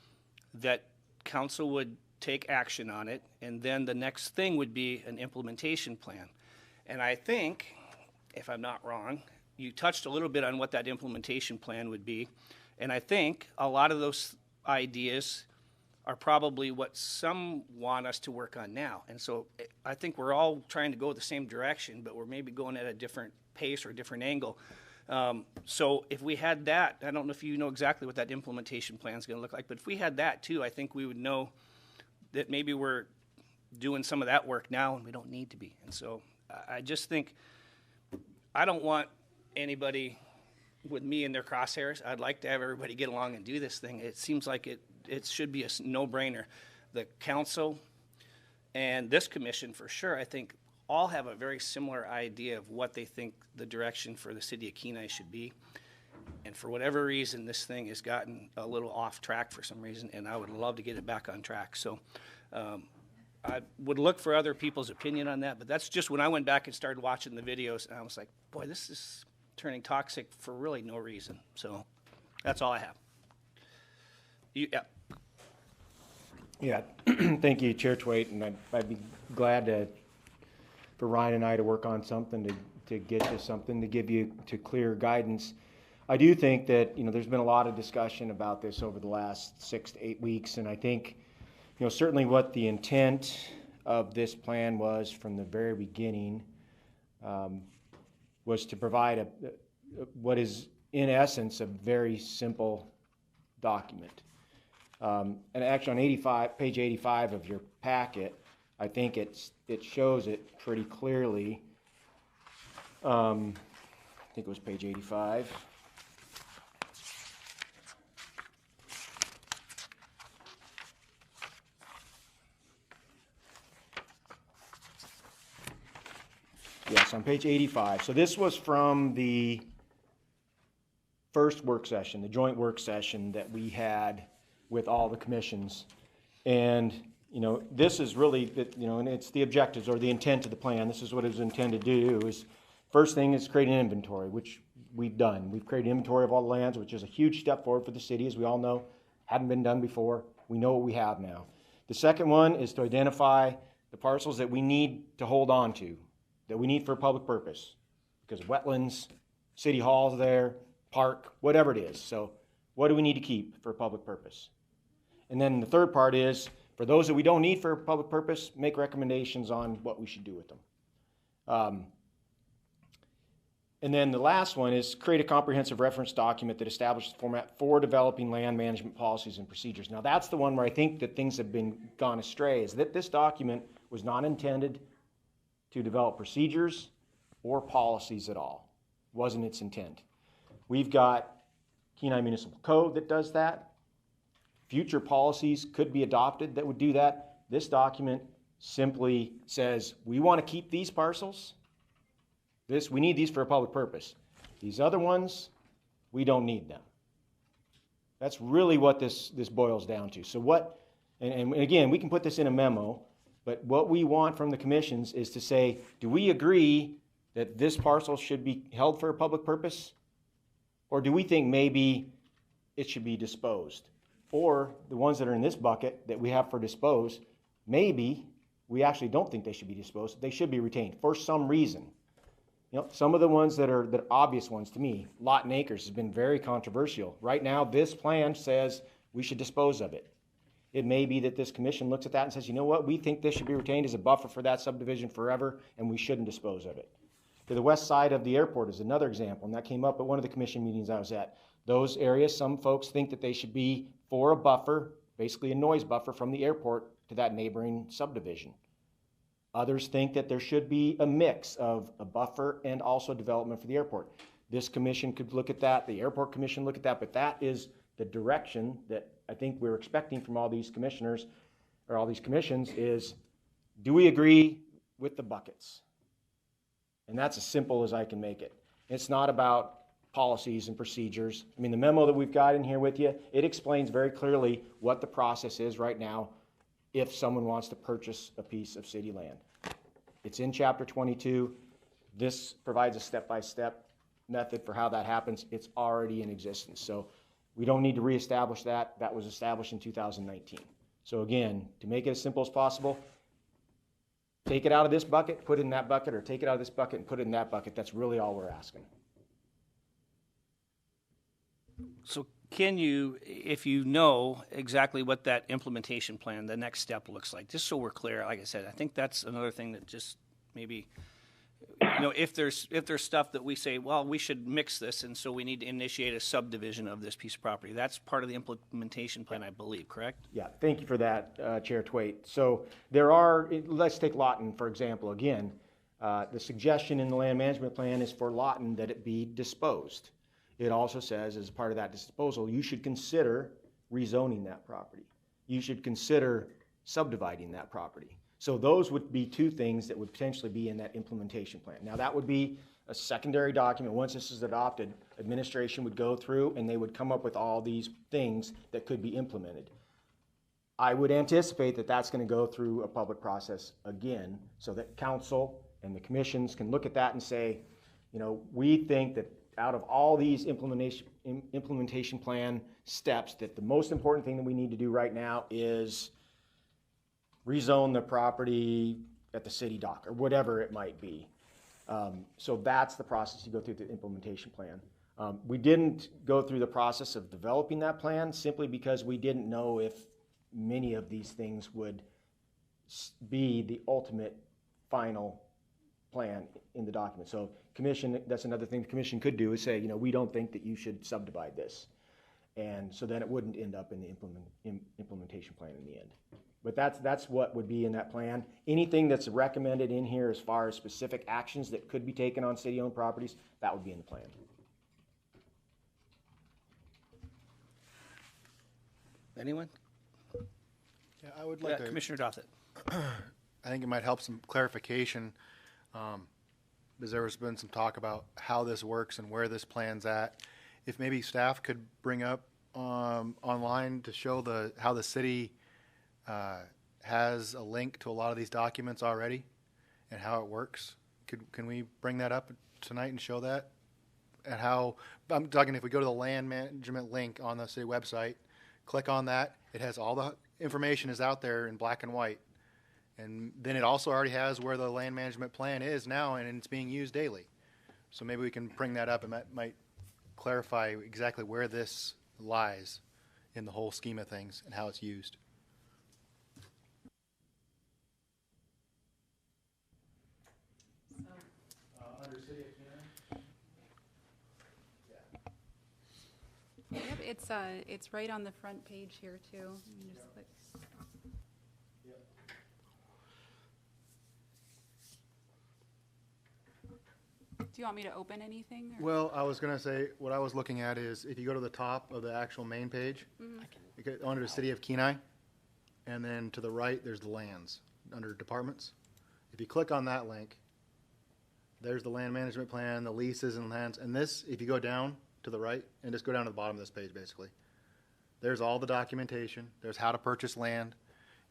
that council would take action on it, and then the next thing would be an implementation plan. And I think, if I'm not wrong, you touched a little bit on what that implementation plan would be, and I think a lot of those ideas are probably what some want us to work on now. And so I think we're all trying to go the same direction, but we're maybe going at a different pace or a different angle. So if we had that, I don't know if you know exactly what that implementation plan is going to look like, but if we had that too, I think we would know that maybe we're doing some of that work now and we don't need to be. And so I just think, I don't want anybody with me in their crosshairs. I'd like to have everybody get along and do this thing. It seems like it should be a no-brainer. The council and this commission, for sure, I think all have a very similar idea of what they think the direction for the city of Kenai should be. And for whatever reason, this thing has gotten a little off track for some reason, and I would love to get it back on track. So I would look for other people's opinion on that, but that's just when I went back and started watching the videos, and I was like, boy, this is turning toxic for really no reason. So that's all I have. Yeah, thank you, Chair Twait, and I'd be glad for Ryan and I to work on something to get you something to give you to clear guidance. I do think that there's been a lot of discussion about this over the last 6 to 8 weeks, and I think certainly what the intent of this plan was from the very beginning was to provide what is in essence a very simple document. And actually on page 85 of your packet, I think it shows it pretty clearly. I think it was page 85. Yes, on page 85. So this was from the first work session, the joint work session that we had with all the commissions. And, this is really, and it's the objectives or the intent of the plan. This is what it was intended to do. Is first thing is create an inventory, which we've done. We've created an inventory of all the lands, which is a huge step forward for the city, as we all know. Hadn't been done before. We know what we have now. The second one is to identify the parcels that we need to hold on to, that we need for a public purpose, because wetlands, city hall's there, park, whatever it is. So what do we need to keep for a public purpose? And then the third part is, for those that we don't need for a public purpose, make recommendations on what we should do with them. And then the last one is create a comprehensive reference document that establishes the format for developing land management policies and procedures. Now, that's the one where I think that things have gone astray, is that this document was not intended to develop procedures or policies at all. Wasn't its intent. We've got Kenai Municipal Code that does that. Future policies could be adopted that would do that. This document simply says, we want to keep these parcels. We need these for a public purpose. These other ones, we don't need them. That's really what this boils down to. So what, and again, we can put this in a memo, but what we want from the commissions is to say, do we agree that this parcel should be held for a public purpose? Or do we think maybe it should be disposed? Or the ones that are in this bucket that we have for dispose, maybe we actually don't think they should be disposed. They should be retained for some reason. You know, some of the ones that are obvious ones to me, lot and acres has been very controversial. Right now, this plan says we should dispose of it. It may be that this commission looks at that and says, you know what, we think this should be retained as a buffer for that subdivision forever, and we shouldn't dispose of it. To the west side of the airport is another example, and that came up at one of the commission meetings I was at. Those areas, some folks think that they should be for a buffer, basically a noise buffer from the airport to that neighboring subdivision. Others think that there should be a mix of a buffer and also development for the airport. This commission could look at that, the airport commission look at that, but that is the direction that I think we're expecting from all these commissioners, or all these commissions, is do we agree with the buckets? And that's as simple as I can make it. It's not about policies and procedures. I mean, the memo that we've got in here with you, it explains very clearly what the process is right now if someone wants to purchase a piece of city land. It's in Chapter 22. This provides a step-by-step method for how that happens. It's already in existence. So we don't need to reestablish that. That was established in 2019. So again, to make it as simple as possible, take it out of this bucket, put it in that bucket, or take it out of this bucket and put it in that bucket. That's really all we're asking. So can you, if you know exactly what that implementation plan, the next step looks like, just so we're clear, like I said, I think that's another thing that just maybe, you know, if there's stuff that we say, well, we should mix this, and so we need to initiate a subdivision of this piece of property. That's part of the implementation plan, I believe, correct? Yeah, thank you for that, Chair Twait. So there are, let's take Lawton, for example, again. The suggestion in the land management plan is for Lawton that it be disposed. It also says, as part of that disposal, you should consider rezoning that property. You should consider subdividing that property. So those would be two things that would potentially be in that implementation plan. Now, that would be a secondary document. Once this is adopted, administration would go through and they would come up with all these things that could be implemented. I would anticipate that that's going to go through a public process again, so that council and the commissions can look at that and say, you know, we think that out of all these implementation plan steps, that the most important thing that we need to do right now is rezone the property at the city dock, or whatever it might be. So that's the process you go through the implementation plan. We didn't go through the process of developing that plan simply because we didn't know if many of these things would be the ultimate final plan in the document. So commission, that's another thing the commission could do, is say, you know, we don't think that you should subdivide this. And so then it wouldn't end up in the implementation plan in the end. But that's what would be in that plan. Anything that's recommended in here as far as specific actions that could be taken on city-owned properties, that would be in the plan. Anyone? Yeah, I would like to. Commissioner Dothett. I think it might help some clarification, because there has been some talk about how this works and where this plan's at. If maybe staff could bring up online to show how the city has a link to a lot of these documents already and how it works. Can we bring that up tonight and show that? And how, I'm talking if we go to the land management link on the city website, click on that, it has all the information is out there in black and white. And then it also already has where the land management plan is now, and it's being used daily. So maybe we can bring that up, and that might clarify exactly where this lies in the whole scheme of things and how it's used. Yep, it's right on the front page here too. You can just click. Do you want me to open anything? Or? Well, I was gonna say, what I was looking at is, if you go to the top of the actual main page, you get under the City of Kenai, and then to the right, there's the lands, under departments. If you click on that link, there's the land management plan, the leases and lands, and this, if you go down to the right, and just go down to the bottom of this page, basically, there's all the documentation, there's how to purchase land.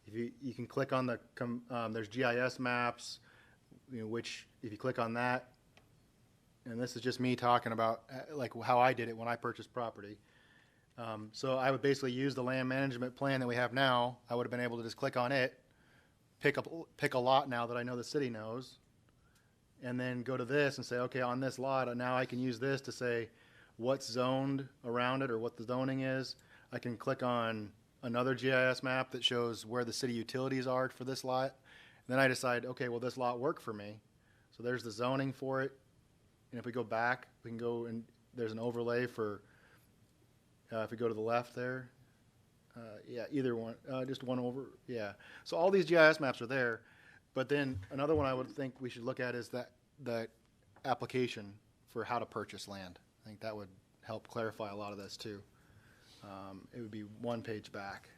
If you can click on there's GIS maps, which, if you click on that, and this is just me talking about like how I did it when I purchased property. So I would basically use the land management plan that we have now. I would have been able to just click on it, pick a lot now that I know the city knows, and then go to this and say, okay, on this lot, now I can use this to say what's zoned around it or what the zoning is. I can click on another GIS map that shows where the city utilities are for this lot. And then I decide, okay, will this lot work for me? So there's the zoning for it. And if we go back, we can go and there's an overlay for, if we go to the left there, yeah, either one, just one over, yeah. So all these GIS maps are there, but then another one I would think we should look at is the application for how to purchase land. I think that would help clarify a lot of this too. It would be one page back.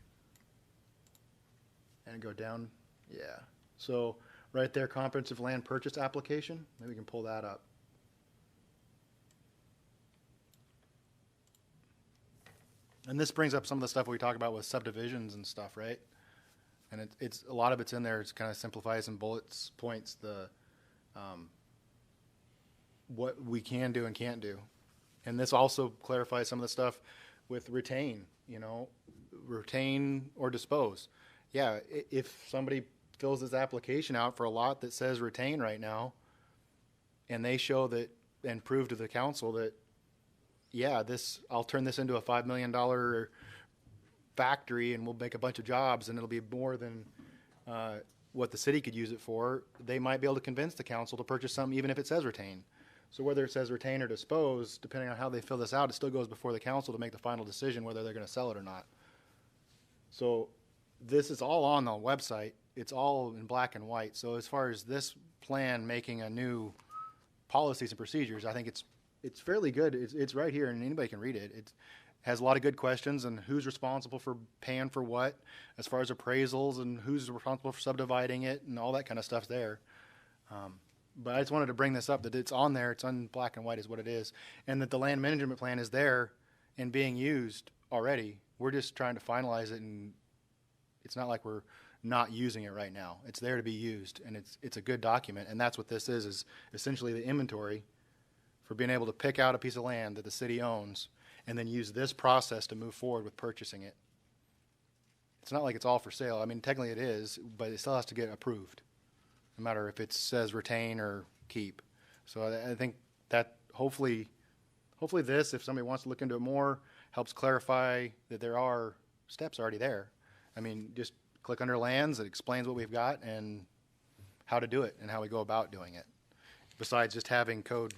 And go down, yeah. So right there, comprehensive land purchase application, maybe we can pull that up. And this brings up some of the stuff we talk about with subdivisions and stuff, right? And it's a lot of it's in there. It kind of simplifies and points the what we can do and can't do. And this also clarifies some of the stuff with retain, retain or dispose. Yeah, if somebody fills this application out for a lot that says retain right now, and they show that and prove to the council that, yeah, I'll turn this into a $5 million factory and we'll make a bunch of jobs and it'll be more than what the city could use it for, they might be able to convince the council to purchase something even if it says retain. So whether it says retain or dispose, depending on how they fill this out, it still goes before the council to make the final decision whether they're going to sell it or not. So this is all on the website. It's all in black and white. So as far as this plan making a new policies and procedures, I think it's fairly good. It's right here, and anybody can read it. It has a lot of good questions and who's responsible for paying for what, as far as appraisals and who's responsible for subdividing it and all that kind of stuff there. But I just wanted to bring this up, that it's on there, it's on black and white is what it is, and that the land management plan is there and being used already. We're just trying to finalize it, and it's not like we're not using it right now. It's there to be used, and it's a good document, and that's what this is essentially the inventory for being able to pick out a piece of land that the city owns and then use this process to move forward with purchasing it. It's not like it's all for sale. I mean, technically it is, but it still has to get approved, no matter if it says retain or keep. So I think that hopefully this, if somebody wants to look into it more, helps clarify that there are steps already there. I mean, just click under lands, it explains what we've got and how to do it and how we go about doing it. Besides just having code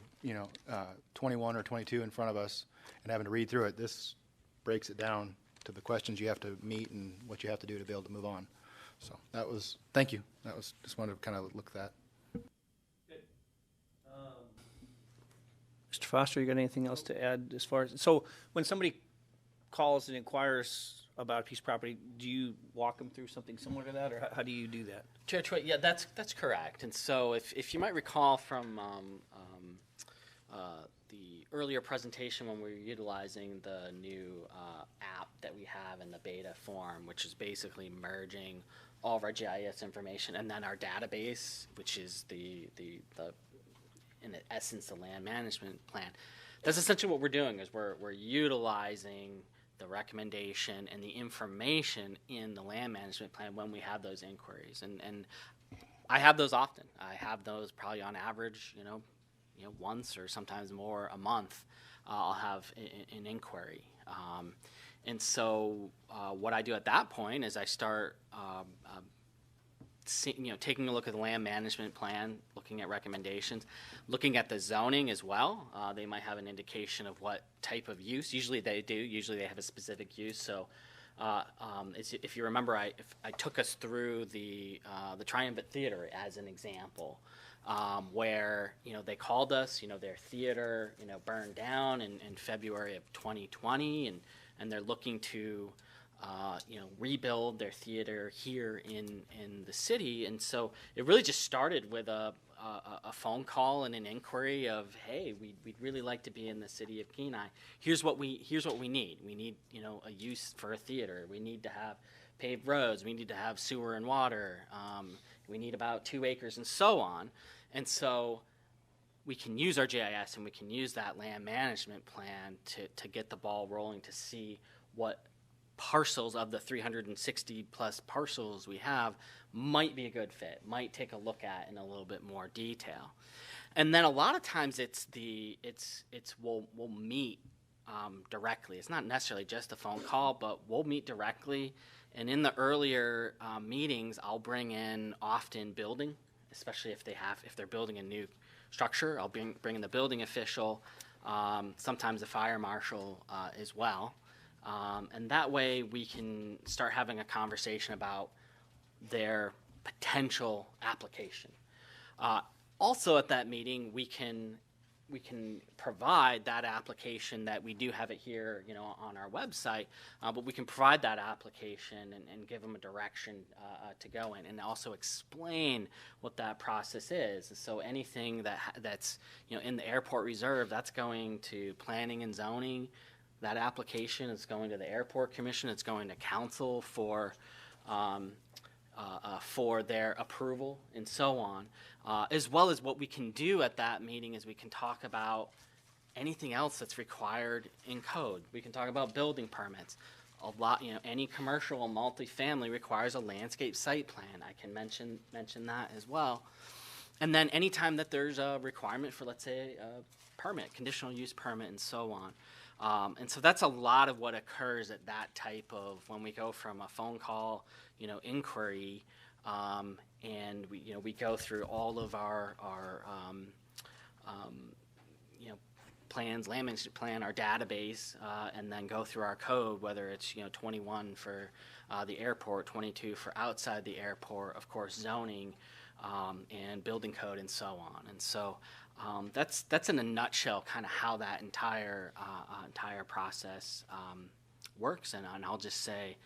21 or 22 in front of us and having to read through it, this breaks it down to the questions you have to meet and what you have to do to be able to move on. So thank you. Just wanted to kind of look at that. Mr. Foster, you got anything else to add as far as, so when somebody calls and inquires about a piece of property, do you walk them through something similar to that, or how do you do that? Chair Choi, yeah, that's correct. And so if you might recall from the earlier presentation when we were utilizing the new app that we have in the beta form, which is basically merging all of our GIS information and then our database, which is the in essence the land management plan. That's essentially what we're doing, is we're utilizing the recommendation and the information in the land management plan when we have those inquiries. And I have those often. I have those probably on average, once or sometimes more a month. I'll have an inquiry. And so what I do at that point is I start taking a look at the land management plan, looking at recommendations, looking at the zoning as well. They might have an indication of what type of use. Usually they do. Usually they have a specific use. So if you remember, I took us through the Triumvirate Theater as an example, where they called us. Their theater burned down in February of 2020, and they're looking to rebuild their theater here in the city. And so it really just started with a phone call and an inquiry of, hey, we'd really like to be in the city of Kenai. Here's what we need. We need a use for a theater. We need to have paved roads. We need to have sewer and water. We need about 2 acres and so on. And so we can use our GIS and we can use that land management plan to get the ball rolling, to see what parcels of the 360 plus parcels we have might be a good fit, might take a look at in a little bit more detail. And then a lot of times we'll meet directly. It's not necessarily just a phone call, but we'll meet directly. And in the earlier meetings, I'll bring in often building, especially if they're building a new structure. I'll bring in the building official, sometimes the fire marshal as well. And that way we can start having a conversation about their potential application. Also at that meeting, we can provide that application that we do have it here, on our website, but we can provide that application and give them a direction to go in, and also explain what that process is. So anything that's in the airport reserve, that's going to planning and zoning. That application is going to the airport commission. It's going to council for their approval and so on, as well as what we can do at that meeting is we can talk about anything else that's required in code. We can talk about building permits. Any commercial or multifamily requires a landscape site plan. I can mention that as well. And then anytime that there's a requirement for, let's say, a permit, conditional use permit, and so on. And so that's a lot of what occurs at that type of, when we go from a phone call, inquiry, and we go through all of our plans, land management plan, our database, and then go through our code, whether it's 21 for the airport, 22 for outside the airport, of course zoning, and building code, and so on. And so that's in a nutshell kind of how that entire process works. And I'll just say,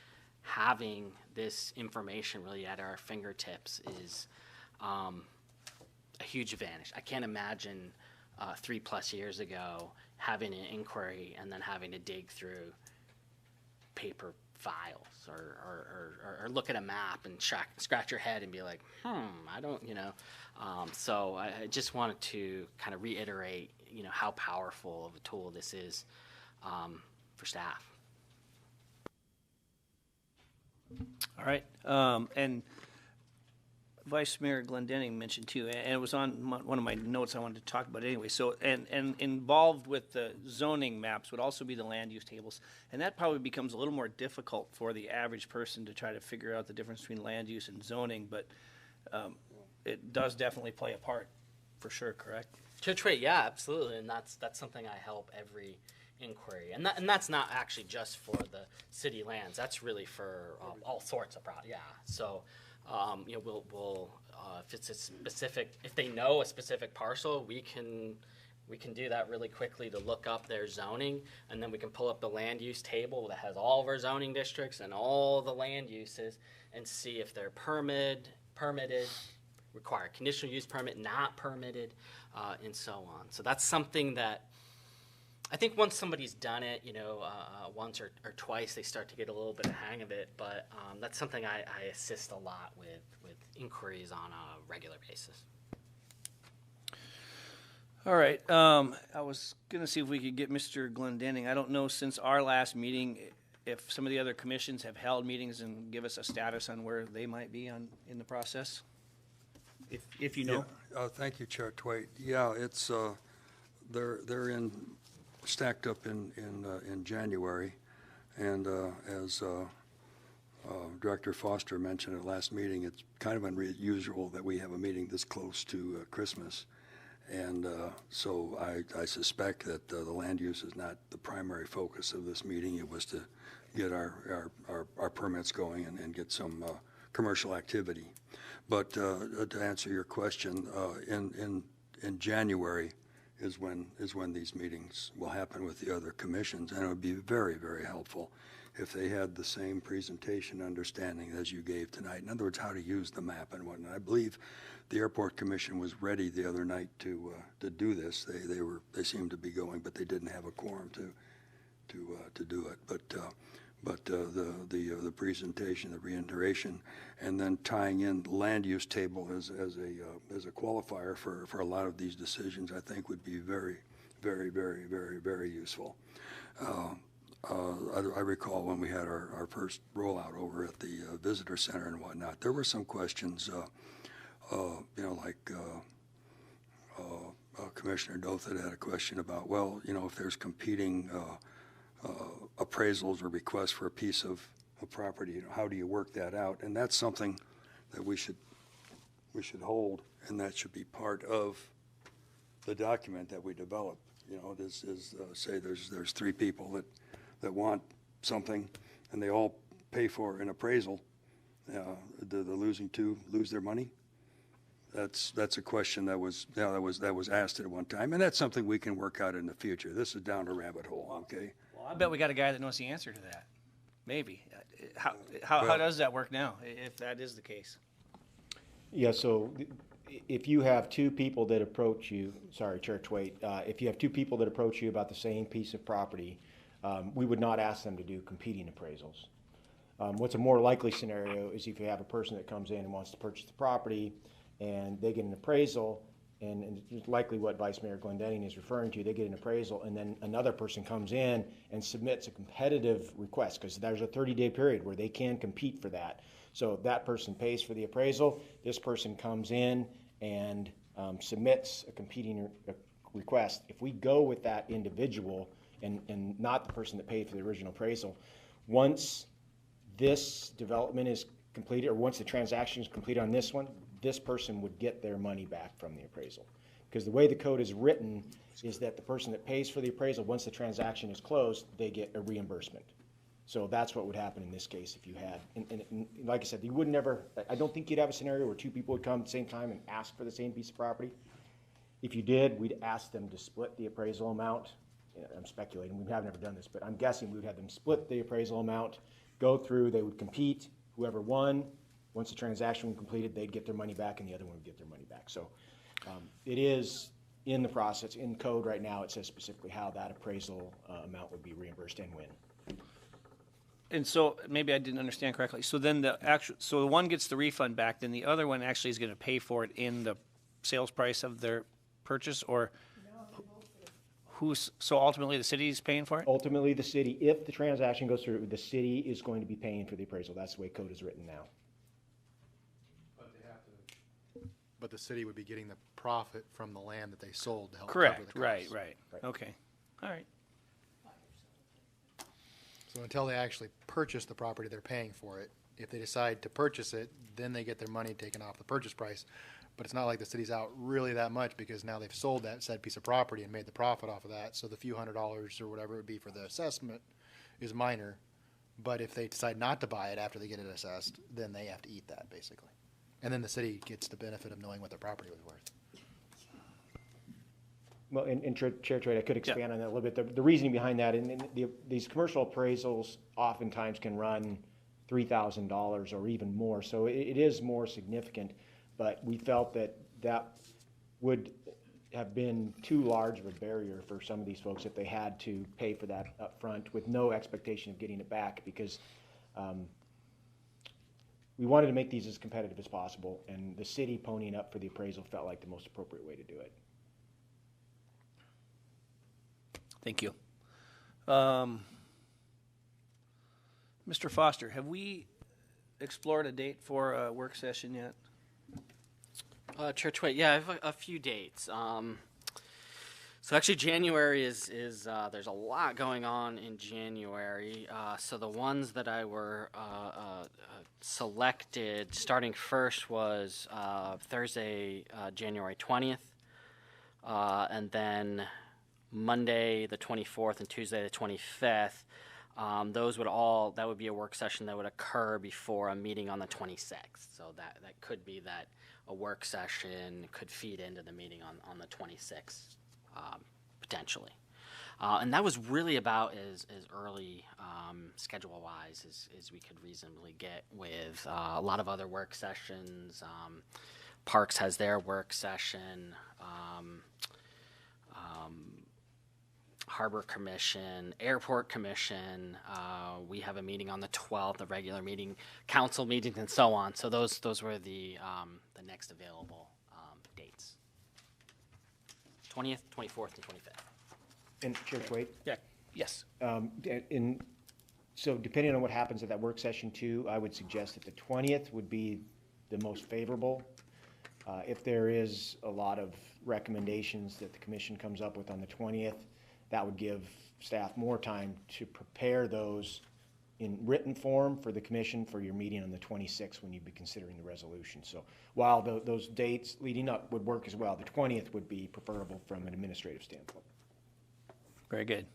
having this information really at our fingertips is a huge advantage. I can't imagine 3+ years ago having an inquiry and then having to dig through paper files or look at a map and scratch your head and be like, I don't, so I just wanted to kind of reiterate, how powerful of a tool this is for staff. All right. And Vice Mayor Glendenning mentioned too, and it was on one of my notes I wanted to talk about anyway. So, and involved with the zoning maps would also be the land use tables, and that probably becomes a little more difficult for the average person to try to figure out the difference between land use and zoning. But it does definitely play a part, for sure. Correct? Yeah, absolutely, and that's something I help every inquiry, and that's not actually just for the city lands. That's really for all sorts of products. Yeah, so. We'll if it's a specific, if they know a specific parcel, we can do that really quickly to look up their zoning, and then we can pull up the land use table that has all of our zoning districts and all the land uses and see if they're permitted, require a conditional use permit, not permitted, and so on. So that's something that I think once somebody's done it, once or twice, they start to get a little bit of hang of it. But that's something I assist a lot with inquiries on a regular basis. All right. I was going to see if we could get Mr. Glendenning. I don't know, since our last meeting, if some of the other commissions have held meetings and give us a status on where they might be in the process, if you know. Yeah. Thank you, Chair Twait. Yeah, it's they're stacked up in January, and as Director Foster mentioned at last meeting, it's kind of unusual that we have a meeting this close to Christmas. And so I suspect that the land use is not the primary focus of this meeting. It was to get our permits going and get some commercial activity. But to answer your question, in January is when these meetings will happen with the other commissions, and it would be very, very helpful if they had the same presentation understanding as you gave tonight. In other words, how to use the map and whatnot. I believe the Airport Commission was ready the other night to do this. They seemed to be going, but they didn't have a quorum to do it. But the presentation, the reiteration, and then tying in the land use table as a qualifier for a lot of these decisions, I think would be very, very, very, very, very useful. I recall when we had our first rollout over at the visitor center and whatnot, there were some questions, Commissioner Dothat had a question about, well, if there's competing appraisals or requests for a piece of property, how do you work that out? And that's something that we should hold, and that should be part of the document that we develop. This is say there's three people that want something, and they all pay for an appraisal. The losing two lose their money. That's a question that was asked at one time, and that's something we can work out in the future. This is down a rabbit hole, okay? Well, I bet we got a guy that knows the answer to that. Maybe. How does that work now, if that is the case? Yeah, so if you have two people that approach you, sorry, Chair Twait, if you have two people that approach you about the same piece of property, we would not ask them to do competing appraisals. What's a more likely scenario is if you have a person that comes in and wants to purchase the property and they get an appraisal, and it's likely what Vice Mayor Glendenning is referring to, they get an appraisal and then another person comes in and submits a competitive request, because there's a 30-day period where they can compete for that. So that person pays for the appraisal, this person comes in and submits a competing request. If we go with that individual and not the person that paid for the original appraisal, once this development is completed, or once the transaction is completed on this one, this person would get their money back from the appraisal. Because the way the code is written is that the person that pays for the appraisal, once the transaction is closed, they get a reimbursement. So that's what would happen in this case if you had, and like I said, you would never, I don't think you'd have a scenario where two people would come at the same time and ask for the same piece of property. If you did, we'd ask them to split the appraisal amount. I'm speculating, we have never done this, but I'm guessing we would have them split the appraisal amount, go through, they would compete, whoever won, once the transaction was completed, they'd get their money back and the other one would get their money back. So it is in the process, in code right now, it says specifically how that appraisal amount would be reimbursed and when. And so maybe I didn't understand correctly. So then the one gets the refund back, then the other one actually is going to pay for it in the sales price of their purchase, or so ultimately the city is paying for it? Ultimately, the city, if the transaction goes through, the city is going to be paying for the appraisal. That's the way code is written now. But the city would be getting the profit from the land that they sold to help cover Correct, the costs. right. Okay, all right. So until they actually purchase the property, they're paying for it. If they decide to purchase it, then they get their money taken off the purchase price. But it's not like the city's out really that much, because now they've sold that said piece of property and made the profit off of that. So the few $100s or whatever it would be for the assessment is minor. But if they decide not to buy it after they get it assessed, then they have to eat that, basically. And then the city gets the benefit of knowing what their property was worth. Well, in Chair Trade, I could expand on that a little bit. The reasoning behind that, and these commercial appraisals oftentimes can run $3,000 or even more, so it is more significant. But we felt that would have been too large of a barrier for some of these folks if they had to pay for that up front with no expectation of getting it back, because we wanted to make these as competitive as possible, and the city ponying up for the appraisal felt like the most appropriate way to do it. Thank you. Mr. Foster, have we explored a date for a work session yet? Chair Twait, yeah, I have a few dates. So actually, January is there's a lot going on in January. So the ones that I were selected, starting first was Thursday, January 20th, and then Monday the 24th and Tuesday the 25th. That would be a work session that would occur before a meeting on the 26th. So that could be that a work session could feed into the meeting on the 26th. Potentially. And that was really about as early schedule-wise as we could reasonably get with a lot of other work sessions. Parks has their work session. Harbor Commission, Airport Commission. We have a meeting on the 12th, the regular meeting, council meetings, and so on. So those were the next available dates. 20th, 24th, and 25th. And Chair Twait? Yeah, yes. So depending on what happens at that work session too, I would suggest that the 20th would be the most favorable. If there is a lot of recommendations that the commission comes up with on the 20th, that would give staff more time to prepare those in written form for the commission for your meeting on the 26th when you'd be considering the resolution. So while those dates leading up would work as well, the 20th would be preferable from an administrative standpoint. Very good.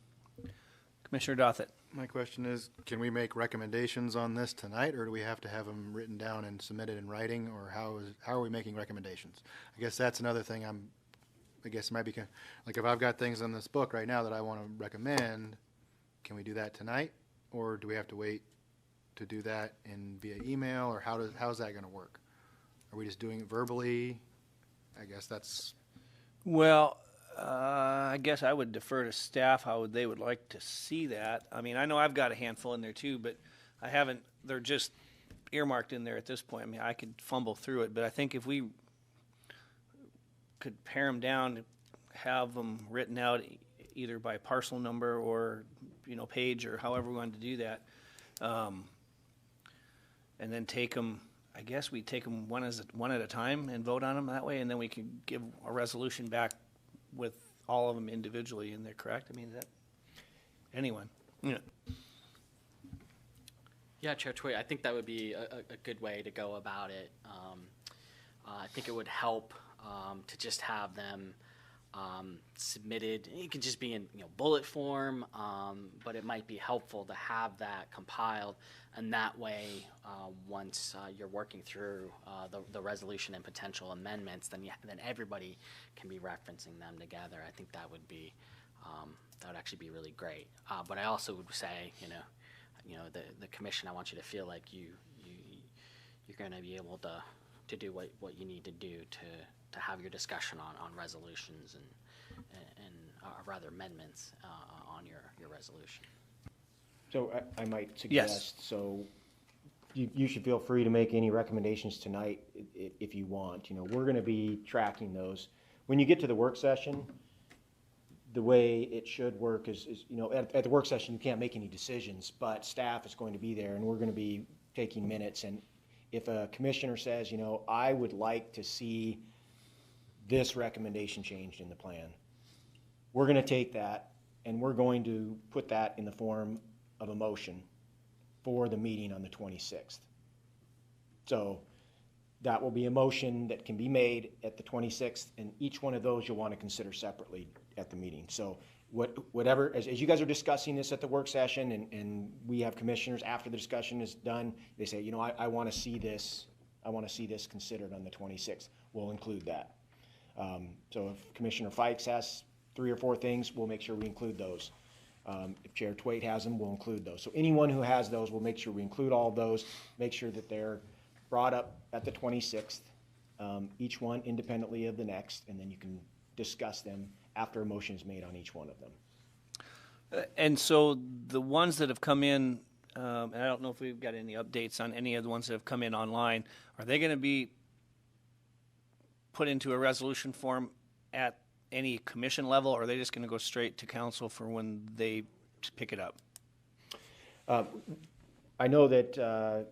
Commissioner Dothett. My question is, can we make recommendations on this tonight, or do we have to have them written down and submitted in writing, or how are we making recommendations? I guess that's another thing I guess it might be, like if I've got things in this book right now that I want to recommend, can we do that tonight? Or do we have to wait to do that via email, or how's that going to work? Are we just doing it verbally? I guess that's... Well, I guess I would defer to staff how they would like to see that. I mean, I know I've got a handful in there too, but I haven't, they're just earmarked in there at this point. I mean, I could fumble through it, but I think if we could pare them down, have them written out either by parcel number or, page or however we wanted to do that. And then take them, I guess we take them one at a time and vote on them that way, and then we can give a resolution back with all of them individually in there, correct? I mean, is that anyone? Yeah. Yeah, Chair Tway, I think that would be a good way to go about it. I think it would help to just have them submitted. It could just be in bullet form, but it might be helpful to have that compiled, and that way, once you're working through the resolution and potential amendments, then everybody can be referencing them together. I think that would actually be really great. But I also would say, the commission, I want you to feel like you're going to be able to do what you need to do to have your discussion on resolutions and rather amendments on your resolution. So I might suggest, yes. So you should feel free to make any recommendations tonight if you want. We're going to be tracking those. When you get to the work session, the way it should work is at the work session you can't make any decisions, but staff is going to be there and we're going to be taking minutes. And if a commissioner says, I would like to see this recommendation changed in the plan, we're going to take that and we're going to put that in the form of a motion for the meeting on the 26th. So that will be a motion that can be made at the 26th, and each one of those you'll want to consider separately at the meeting. So whatever, as you guys are discussing this at the work session, and we have commissioners after the discussion is done, they say, I want to see this, considered on the 26th. We'll include that. So if Commissioner Fikes has 3 or 4 things, we'll make sure we include those. If Chair Twait has them, we'll include those. So anyone who has those, we'll make sure we include all of those, make sure that they're brought up at the 26th, each one independently of the next, and then you can discuss them after a motion is made on each one of them. And so the ones that have come in, and I don't know if we've got any updates on any of the ones that have come in online, are they going to be put into a resolution form at any commission level, or are they just going to go straight to council for when they pick it up? I know that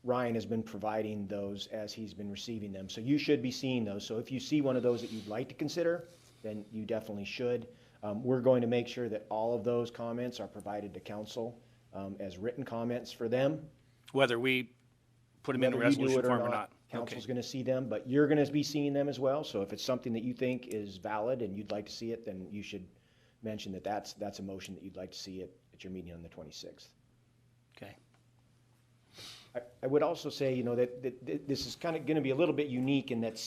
Ryan has been providing those as he's been receiving them, so you should be seeing those. So if you see one of those that you'd like to consider, then you definitely should. We're going to make sure that all of those comments are provided to council as written comments for them. Whether we put them in a Whether you do resolution it form or not. Council's going to see them, but you're going to be seeing them as well. So if it's something that you think is valid and you'd like to see it, then you should mention that that's a motion that you'd like to see it at your meeting on the 26th. Okay. I would also say, you know, that this is kind of going to be a little bit unique in that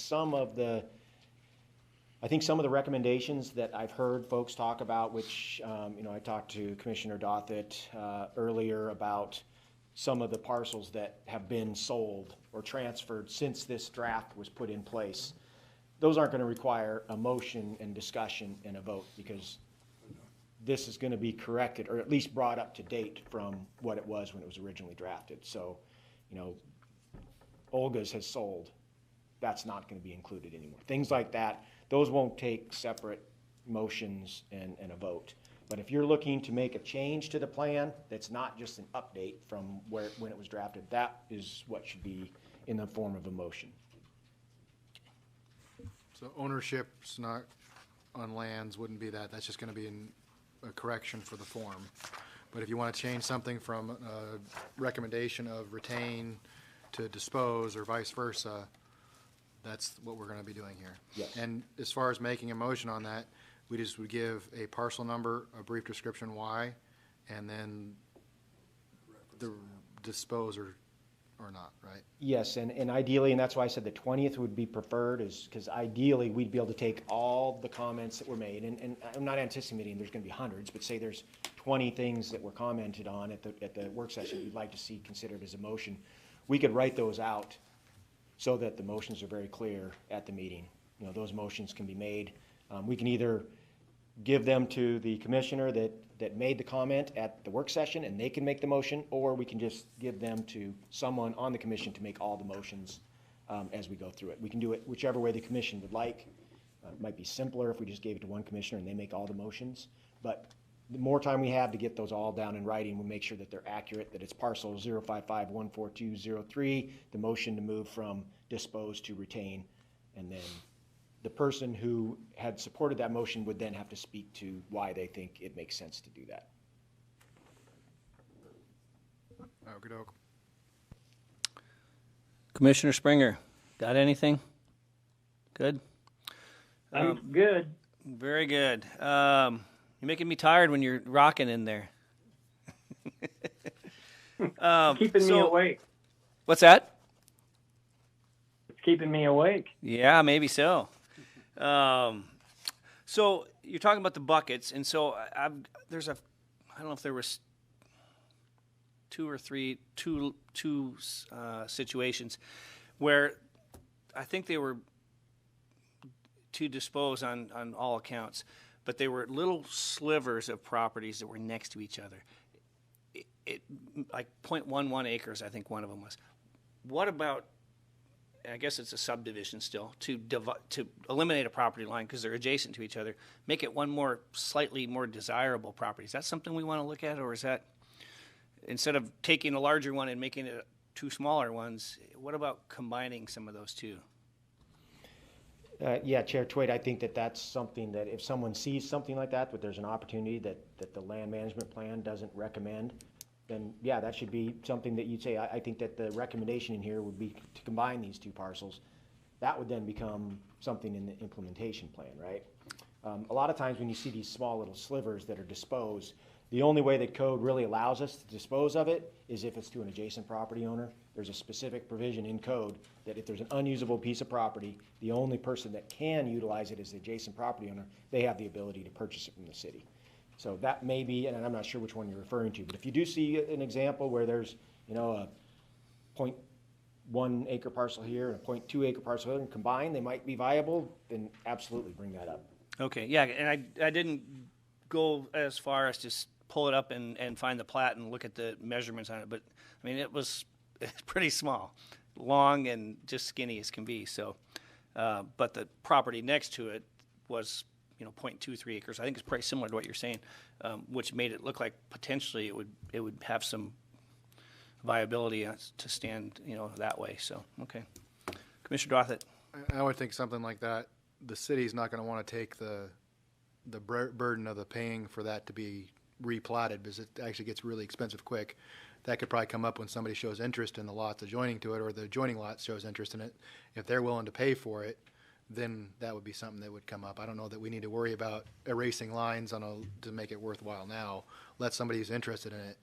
I think some of the recommendations that I've heard folks talk about, which, you know, I talked to Commissioner Dothett earlier about some of the parcels that have been sold or transferred since this draft was put in place. Those aren't going to require a motion and discussion and a vote because this is going to be corrected or at least brought up to date from what it was when it was originally drafted. So, you know, Olga's has sold. That's not going to be included anymore. Things like that, those won't take separate motions and a vote. But if you're looking to make a change to the plan that's not just an update from when it was drafted, that is what should be in the form of a motion. So ownership's not on lands wouldn't be that. That's just going to be a correction for the form. But if you want to change something from a recommendation of retain to dispose or vice versa, that's what we're going to be doing here. Yes. And as far as making a motion on that, we just would give a parcel number, a brief description why, and then the dispose or not, right? Yes, and ideally, and that's why I said the 20th would be preferred, is because ideally, we'd be able to take all the comments that were made, and I'm not anticipating there's going to be hundreds, but say there's 20 things that were commented on at the work session you'd like to see considered as a motion. We could write those out so that the motions are very clear at the meeting. You know, those motions can be made. We can either give them to the commissioner that made the comment at the work session and they can make the motion, or we can just give them to someone on the commission to make all the motions as we go through it. We can do it whichever way the commission would like. It might be simpler if we just gave it to one commissioner and they make all the motions, but the more time we have to get those all down in writing, we'll make sure that they're accurate, that it's parcel 055-14203, the motion to move from dispose to retain, and then the person who had supported that motion would then have to speak to why they think it makes sense to do that. Okey-doke. Commissioner Springer, got anything? Good? I'm good. Very good. You're making me tired when you're rocking in there. Keeping me awake. What's that? It's keeping me awake. Yeah, maybe so. So you're talking about the buckets, and so I don't know if there was two situations where I think they were to dispose on all accounts, but they were little slivers of properties that were next to each other. It like 0.11 acres, I think one of them was. What about, I guess it's a subdivision still, to eliminate a property line because they're adjacent to each other, make it one slightly more desirable property? Is that something we want to look at, or is that, instead of taking a larger one and making it two smaller ones, what about combining some of those two? Yeah, Chair Twait, I think that's something that if someone sees something like that, but there's an opportunity that the land management plan doesn't recommend, then yeah, that should be something that you'd say. I think that the recommendation in here would be to combine these two parcels. That would then become something in the implementation plan, right? A lot of times when you see these small little slivers that are disposed, the only way that code really allows us to dispose of it is if it's to an adjacent property owner. There's a specific provision in code that if there's an unusable piece of property, the only person that can utilize it is the adjacent property owner. They have the ability to purchase it from the city. So that may be, and I'm not sure which one you're referring to, but if you do see an example where there's, you know, a 0.1 acre parcel here and a 0.2 acre parcel here and combined, they might be viable, then absolutely bring that up. Okay, yeah, and I didn't go as far as just pull it up and find the plat and look at the measurements on it, but I mean, it's pretty small, long and just skinny as can be. So, but the property next to it was, you know, 0.23 acres. I think it's pretty similar to what you're saying, which made it look like potentially it would have some viability to stand, you know, that way. So, okay. Commissioner Dothett. I would think something like that, the city's not gonna wanna take the burden of the paying for that to be replatted, because it actually gets really expensive quick. That could probably come up when somebody shows interest in the lots adjoining to it, or the adjoining lot shows interest in it. If they're willing to pay for it, then that would be something that would come up. I don't know that we need to worry about erasing lines to make it worthwhile now. Let somebody who's interested in it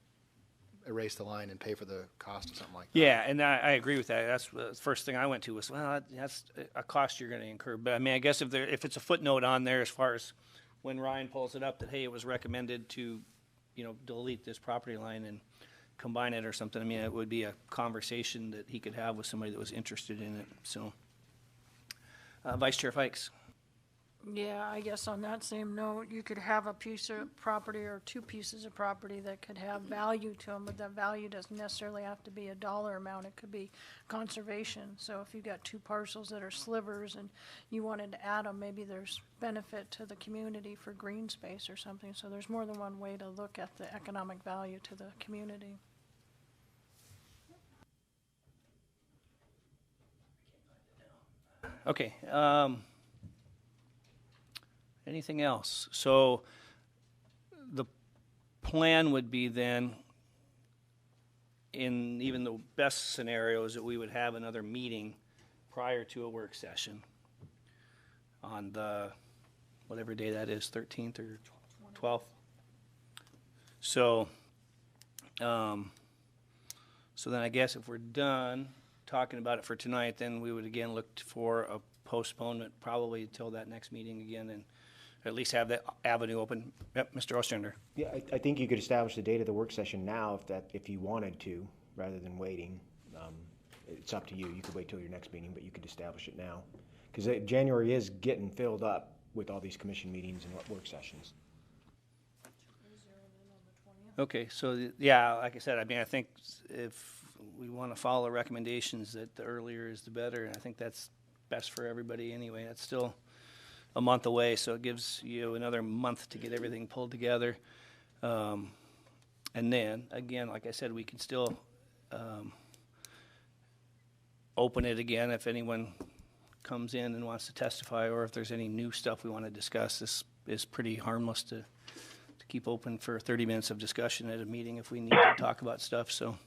erase the line and pay for the cost of something like that. Yeah, and I agree with that. That's the first thing I went to was, well, that's a cost you're going to incur. But I mean, I guess if it's a footnote on there as far as when Ryan pulls it up that, hey, it was recommended to, delete this property line and combine it or something, I mean, it would be a conversation that he could have with somebody that was interested in it. So, Vice Chair Fikes. Yeah, I guess on that same note, you could have a piece of property or two pieces of property that could have value to them, but that value doesn't necessarily have to be a dollar amount. It could be conservation. So if you've got two parcels that are slivers and you wanted to add them, maybe there's benefit to the community for green space or something. So there's more than one way to look at the economic value to the community. Okay. Anything else? So the plan would be then, in even the best scenarios, that we would have another meeting prior to a work session on the, whatever day that is, 13th or 12th. So, so then I guess if we're done talking about it for tonight, then we would again look for a postponement probably until that next meeting again, and at least have that avenue open. Yep, Mr. Ostrander. Yeah, I think you could establish the date of the work session now if you wanted to, rather than waiting. It's up to you. You could wait till your next meeting, but you could establish it now. Because January is getting filled up with all these commission meetings and work sessions. Okay, so yeah, like I said, I mean, I think if we want to follow recommendations, that the earlier is the better, and I think that's best for everybody anyway. It's still a month away, so it gives you another month to get everything pulled together. And then, again, like I said, we can still open it again if anyone comes in and wants to testify, or if there's any new stuff we want to discuss. This is pretty harmless to keep open for 30 minutes of discussion at a meeting if we need to talk about stuff. So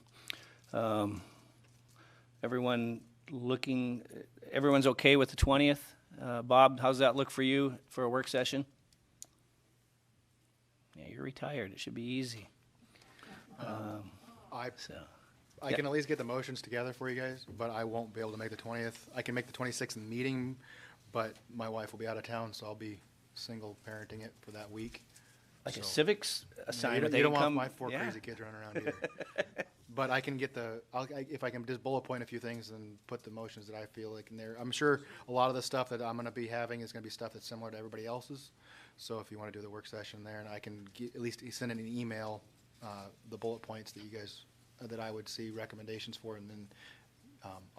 everyone's okay with the 20th? Bob, how's that look for you for a work session? Yeah, you're retired. It should be easy. I can at least get the motions together for you guys, but I won't be able to make the 20th. I can make the 26th meeting, but my wife will be out of town, so I'll be single parenting it for that week. Like a civics assignment. You don't want my four crazy kids running around either. But I can get if I can just bullet point a few things and put the motions that I feel like in there. I'm sure a lot of the stuff that I'm going to be having is going to be stuff that's similar to everybody else's. So if you want to do the work session there, and I can at least send in an email, the bullet points that you guys, that I would see recommendations for. And then,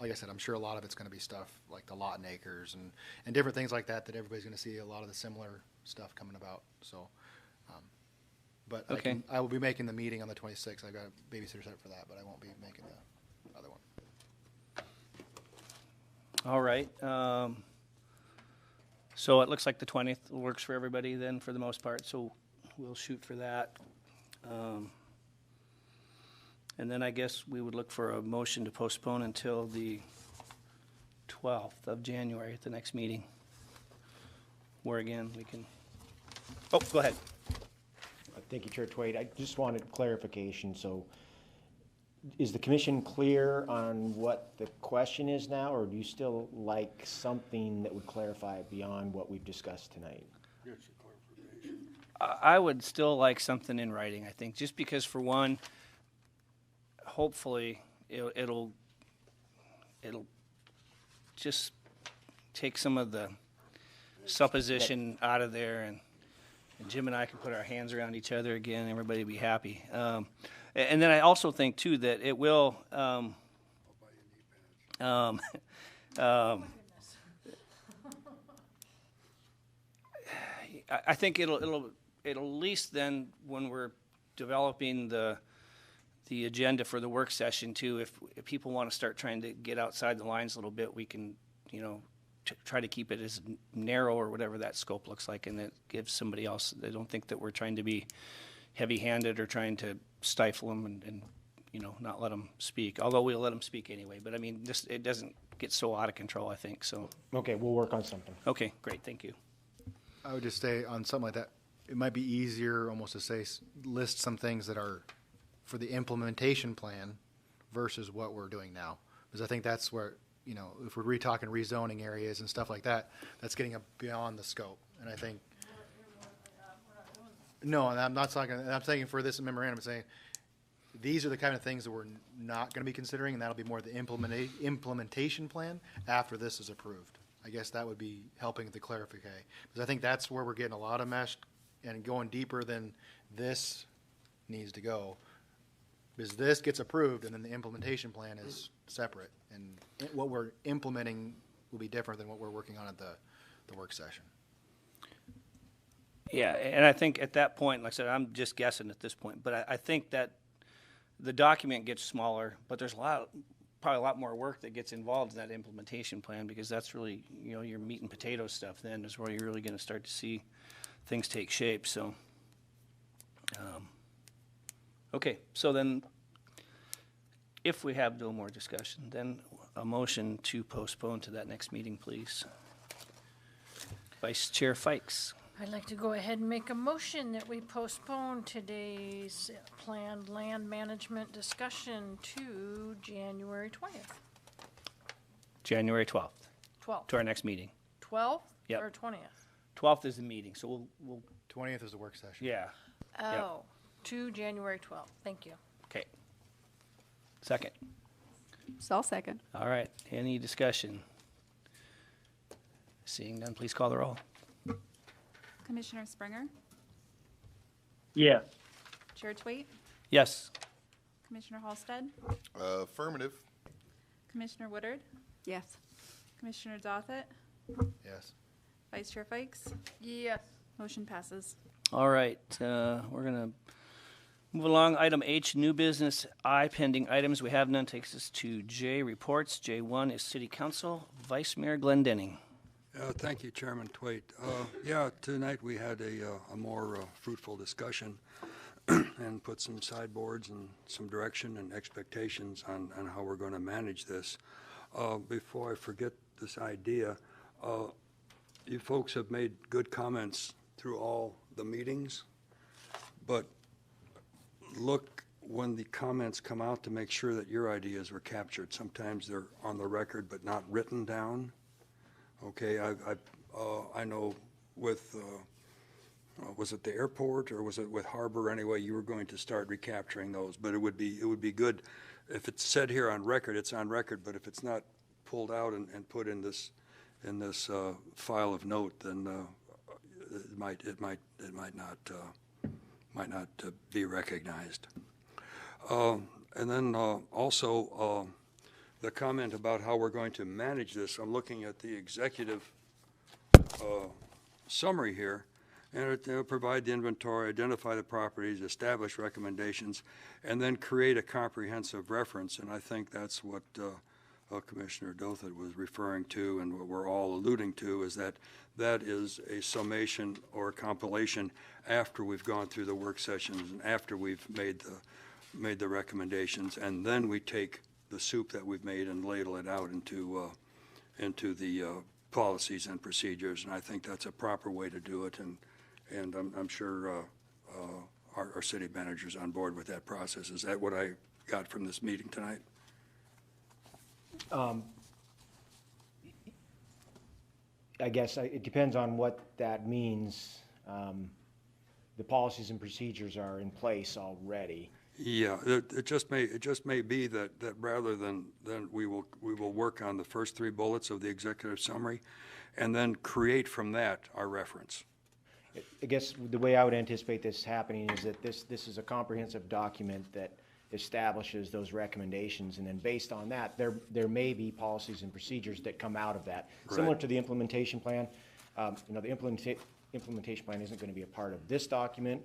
like I said, I'm sure a lot of it's going to be stuff like the lot and acres and different things like that everybody's going to see a lot of the similar stuff coming about. So. But okay. I will be making the meeting on the 26th. I've got a babysitter set up for that, but I won't be making the other one. All right. So it looks like the 20th works for everybody then for the most part. So we'll shoot for that. And then I guess we would look for a motion to postpone until the 12th of January at the next meeting. Where again we can. Oh, go ahead. Thank you, Chair Twade. I just wanted clarification. So is the commission clear on what the question is now, or do you still like something that would clarify it beyond what we've discussed tonight? I would still like something in writing, I think, just because, for one, hopefully it'll just take some of the supposition out of there, and Jim and I can put our hands around each other again, and everybody will be happy. And then I also think, too, that it will I think it'll at least then, when we're developing the agenda for the work session too, if people want to start trying to get outside the lines a little bit, we can, try to keep it as narrow or whatever that scope looks like, and it gives somebody else, I don't think that we're trying to be heavy-handed or trying to stifle them and not let them speak, although we'll let them speak anyway. But I mean, it doesn't get so out of control, I think, so. Okay, we'll work on something. Okay, great, thank you. I would just say on something like that, it might be easier almost to say, list some things that are for the implementation plan versus what we're doing now. Because I think that's where, if we're talking rezoning areas and stuff like that, that's getting beyond the scope. And I think, no, and I'm not talking, I'm saying for this memorandum, I'm saying these are the kind of things that we're not going to be considering, and that'll be more the implementation plan after this is approved. I guess that would be helping to clarify, because I think that's where we're getting a lot of mesh and going deeper than this needs to go. Because this gets approved, and then the implementation plan is separate, and what we're implementing will be different than what we're working on at the work session. Yeah, and I think at that point, like I said, I'm just guessing at this point, but I think that the document gets smaller, but there's probably a lot more work that gets involved in that implementation plan, because that's really, your meat and potatoes stuff then is where you're really going to start to see things take shape, so. Okay, so then, if we have no more discussion, then a motion to postpone to that next meeting, please. Vice Chair Fikes. I'd like to go ahead and make a motion that we postpone today's planned land management discussion to January 20th. January 12th, 12th. to our next meeting. 12th Yep. or 20th? 12th is the meeting, so we'll 20th is the work session. yeah. Oh, to January 12th. Thank you. Okay. Second. So I'll second. All right, any discussion? Seeing none, please call the roll. Commissioner Springer, Yes. Chair Tweet, Yes. Commissioner Halstead, Affirmative. Commissioner Woodard, Yes. Commissioner Dothett, Yes. Vice Chair Fikes. Yes. Motion passes. All right, we're gonna move along. Item H, new business. I, pending items. We have none. Takes us to J, reports. J1 is City Council. Vice Mayor Glendenning. Thank you, Chairman Twait. Yeah, tonight we had a more fruitful discussion and put some sideboards and some direction and expectations on how we're going to manage this. Before I forget this idea, you folks have made good comments through all the meetings, but look when the comments come out to make sure that your ideas were captured. Sometimes they're on the record but not written down. Okay, I know with, was it the airport or was it with Harbor anyway, you were going to start recapturing those, but it would be good, if it's said here on record, it's on record, but if it's not pulled out and put in this file of note, then it might not be recognized. And then also, the comment about how we're going to manage this, I'm looking at the executive summary here, and it'll provide the inventory, identify the properties, establish recommendations, and then create a comprehensive reference. And I think that's what Commissioner Dothett was referring to, and what we're all alluding to, is that is a summation or a compilation after we've gone through the work sessions and after we've made the recommendations, and then we take the soup that we've made and ladle it out into the policies and procedures, and I think that's a proper way to do it, and I'm sure our city manager's on board with that process. Is that what I got from this meeting tonight? I guess it depends on what that means. The policies and procedures are in place already. Yeah, it just may be that rather than we will work on the first three bullets of the executive summary, and then create from that our reference. I guess the way I would anticipate this happening is that this is a comprehensive document that establishes those recommendations, and then based on that, there may be policies and procedures that come out of that. Right. Similar to the implementation plan, the implementation plan isn't going to be a part of this document.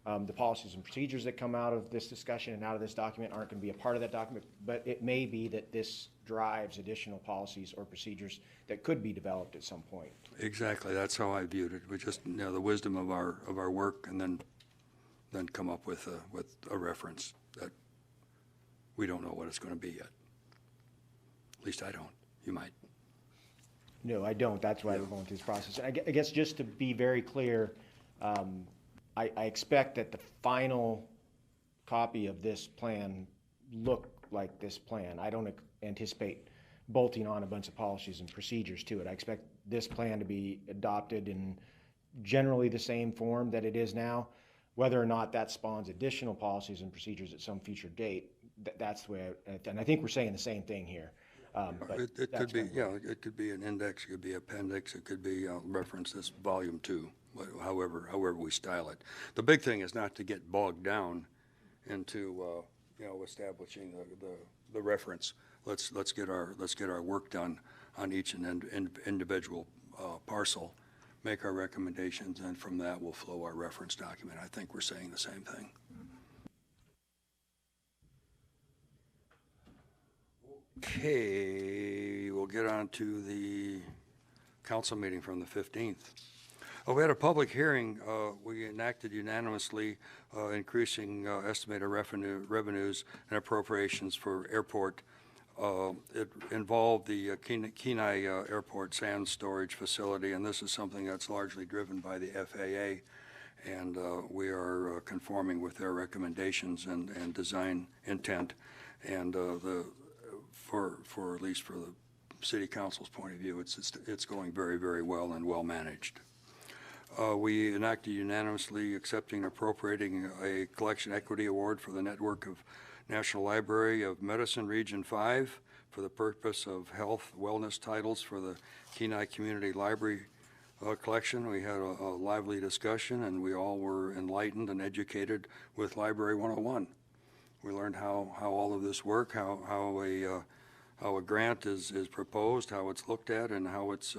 The policies and procedures that come out of this discussion and out of this document aren't going to be a part of that document, but it may be that this drives additional policies or procedures that could be developed at some point. Exactly, that's how I viewed it. We just, the wisdom of our work, and then come up with a reference that we don't know what it's going to be yet. At least I don't. You might. No, I don't. That's why we're going through this process. I guess just to be very clear, I expect that the final copy of this plan look like this plan. I don't anticipate bolting on a bunch of policies and procedures to it. I expect this plan to be adopted in generally the same form that it is now. Whether or not that spawns additional policies and procedures at some future date, that's the way, and I think we're saying the same thing here. But it could be, it could be an index, it could be appendix, it could be reference this volume 2, however we style it. The big thing is not to get bogged down into establishing the reference. Let's get our work done on each and individual parcel, make our recommendations, and from that will flow our reference document. I think we're saying the same thing. Okay, we'll get on to the council meeting from the 15th. We had a public hearing. We enacted unanimously increasing estimated revenues and appropriations for airport. It involved the Kenai Airport sand storage facility, and this is something that's largely driven by the FAA, and we are conforming with their recommendations and design intent, and for at least for the city council's point of view, it's going very, very well and well managed. We enacted unanimously accepting and appropriating a collection equity award for the network of National Library of Medicine Region 5 for the purpose of health wellness titles for the Kenai Community Library collection. We had a lively discussion, and we all were enlightened and educated with Library 101. We learned how all of this works, how a grant is proposed, how it's looked at, and how it's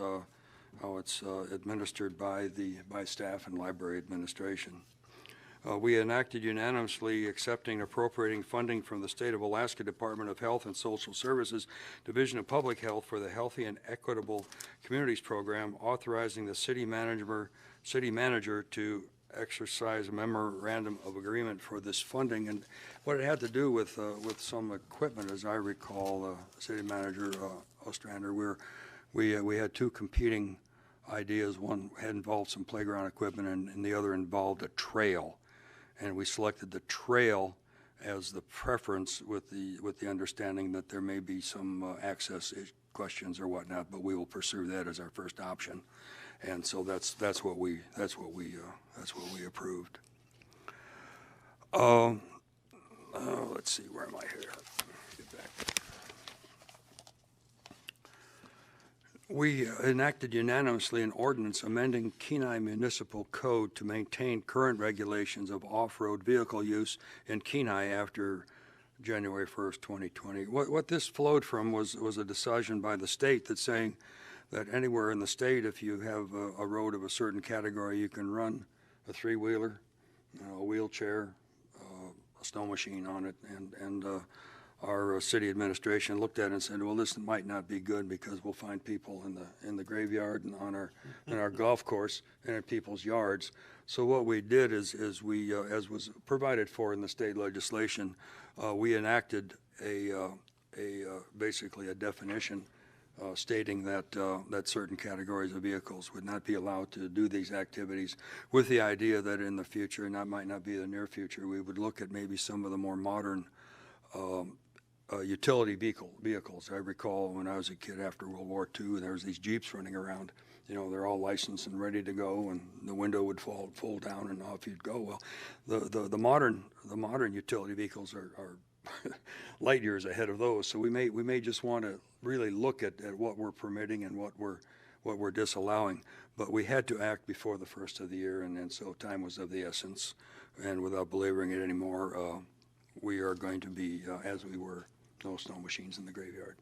administered by staff and library administration. We enacted unanimously accepting and appropriating funding from the State of Alaska Department of Health and Social Services, Division of Public Health for the Healthy and Equitable Communities Program, authorizing the city manager to exercise a memorandum of agreement for this funding. And what it had to do with some equipment, as I recall, City Manager Ostrander, we had two competing ideas. One had involved some playground equipment, and the other involved a trail. And we selected the trail as the preference with the understanding that there may be some access questions or whatnot, but we will pursue that as our first option. And so that's what we approved. Let's see, where am I here? Get back. We enacted unanimously an ordinance amending Kenai Municipal Code to maintain current regulations of off-road vehicle use in Kenai after January 1st, 2020. What this flowed from was a decision by the state that's saying that anywhere in the state, if you have a road of a certain category, you can run a three-wheeler, a wheelchair, a snow machine on it, and our city administration looked at it and said, well, this might not be good because we'll find people in the graveyard and in our golf course and in people's yards. So what we did is we, as was provided for in the state legislation, we enacted basically a definition stating that certain categories of vehicles would not be allowed to do these activities, with the idea that in the future, and that might not be the near future, we would look at maybe some of the more modern utility vehicles. I recall when I was a kid after World War II, there was these Jeeps running around. You know, they're all licensed and ready to go, and the window would fold down, and off you'd go. Well, the modern utility vehicles are light years ahead of those. So we may just want to really look at what we're permitting and what we're disallowing. But we had to act before the first of the year, and so time was of the essence. And without belaboring it anymore, we are going to be, as we were, no snow machines in the graveyard.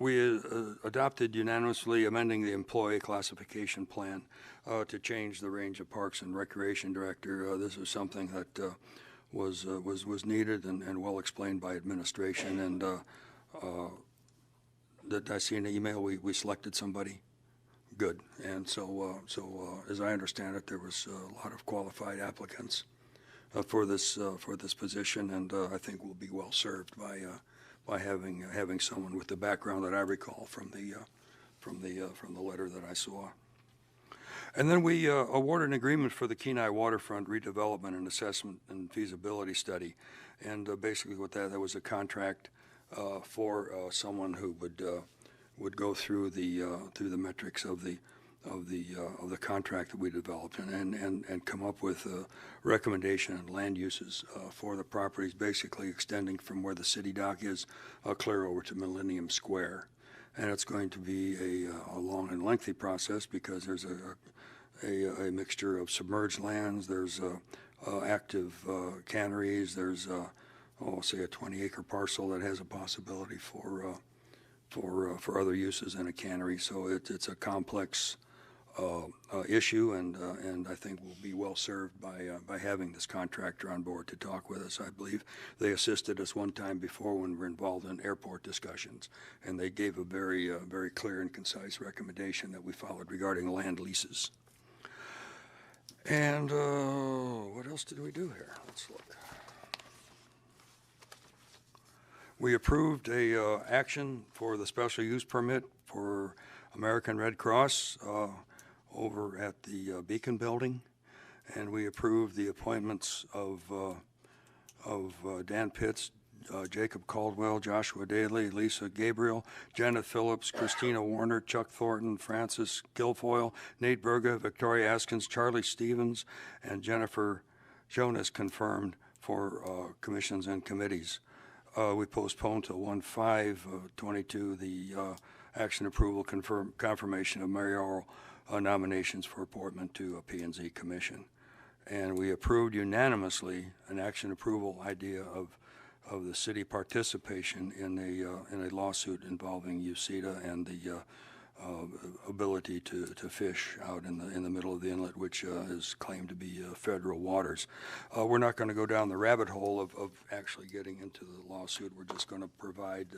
we adopted unanimously amending the employee classification plan to change the range of Parks and Recreation Director. This is something that was needed and well explained by administration. And did I see an email? We selected somebody. Good. And so as I understand it, there was a lot of qualified applicants for this position, and I think we'll be well served by having someone with the background that I recall from the letter that I saw. And then we awarded an agreement for the Kenai Waterfront redevelopment and assessment and feasibility study, and basically what that was a contract for someone who would go through the metrics of the contract that we developed and come up with a recommendation on land uses for the properties, basically extending from where the city dock is clear over to Millennium Square. And it's going to be a long and lengthy process because there's a mixture of submerged lands, there's active canneries, there's say a 20-acre parcel that has a possibility for other uses in a cannery. So it's a complex issue, and I think we'll be well served by having this contractor on board to talk with us. I believe they assisted us one time before when we were involved in airport discussions, and they gave a very clear and concise recommendation that we followed regarding land leases. And what else did we do here? Let's look. We approved a action for the special use permit for American Red Cross over at the Beacon Building, and we approved the appointments of Dan Pitts, Jacob Caldwell, Joshua Daly, Lisa Gabriel, Janet Phillips, Christina Warner, Chuck Thornton, Francis Guilfoyle, Nate Berga, Victoria Askins, Charlie Stevens, and Jennifer Jonas confirmed for commissions and committees. We postponed to 1/5/22 the action approval confirmation of mayoral nominations for appointment to a P&Z commission. And we approved unanimously an action approval idea of the city participation in a lawsuit involving UCEDA and the ability to fish out in the middle of the inlet, which is claimed to be federal waters. We're not going to go down the rabbit hole of actually getting into the lawsuit. We're just going to provide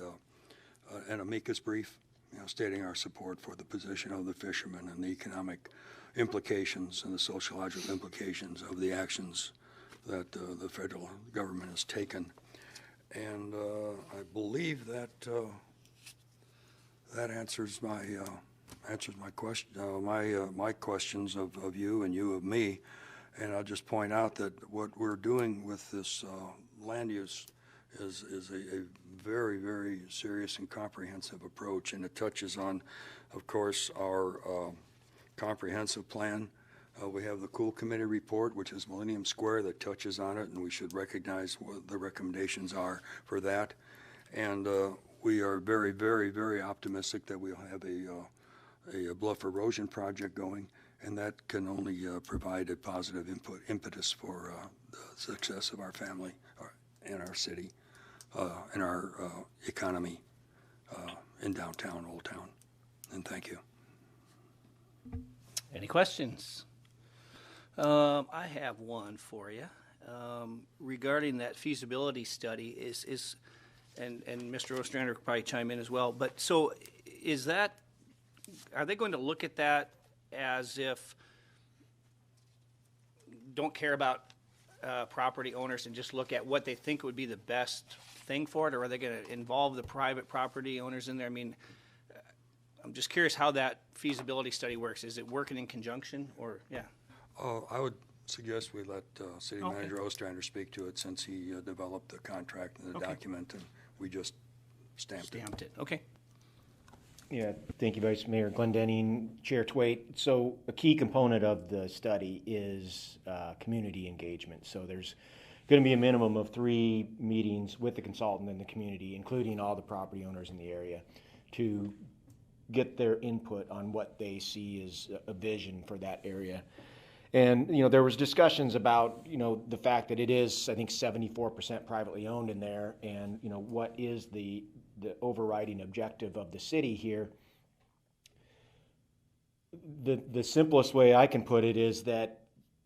an amicus brief, stating our support for the position of the fishermen and the economic implications and the sociological implications of the actions that the federal government has taken. And I believe that that answers my question, my questions of you and you of me. And I'll just point out that what we're doing with this land use is a very, very serious and comprehensive approach, and it touches on, of course, our comprehensive plan. We have the Cool Committee report, which is Millennium Square, that touches on it, and we should recognize what the recommendations are for that. And we are very, very, very optimistic that we'll have a bluff erosion project going, and that can only provide a positive impetus for the success of our family and our city and our economy in downtown, Old Town. And thank you. Any questions? I have one for you. Regarding that feasibility study and Mr. Ostrander could probably chime in as well, but so are they going to look at that as if don't care about property owners and just look at what they think would be the best thing for it, or are they going to involve the private property owners in there? I mean, I'm just curious how that feasibility study works. Is it working in conjunction, or, yeah? I would suggest we let City Manager Ostrander speak to it, since he developed the contract and the document, and we just stamped it. Okay. Yeah, thank you, Vice Mayor Glendenning, Chair Twait. So a key component of the study is community engagement. So there's going to be a minimum of 3 meetings with the consultant and the community, including all the property owners in the area, to get their input on what they see as a vision for that area. And, there was discussions about, the fact that it is, I think, 74% privately owned in there, and, what is the the overriding objective of the city here. The simplest way I can put it is that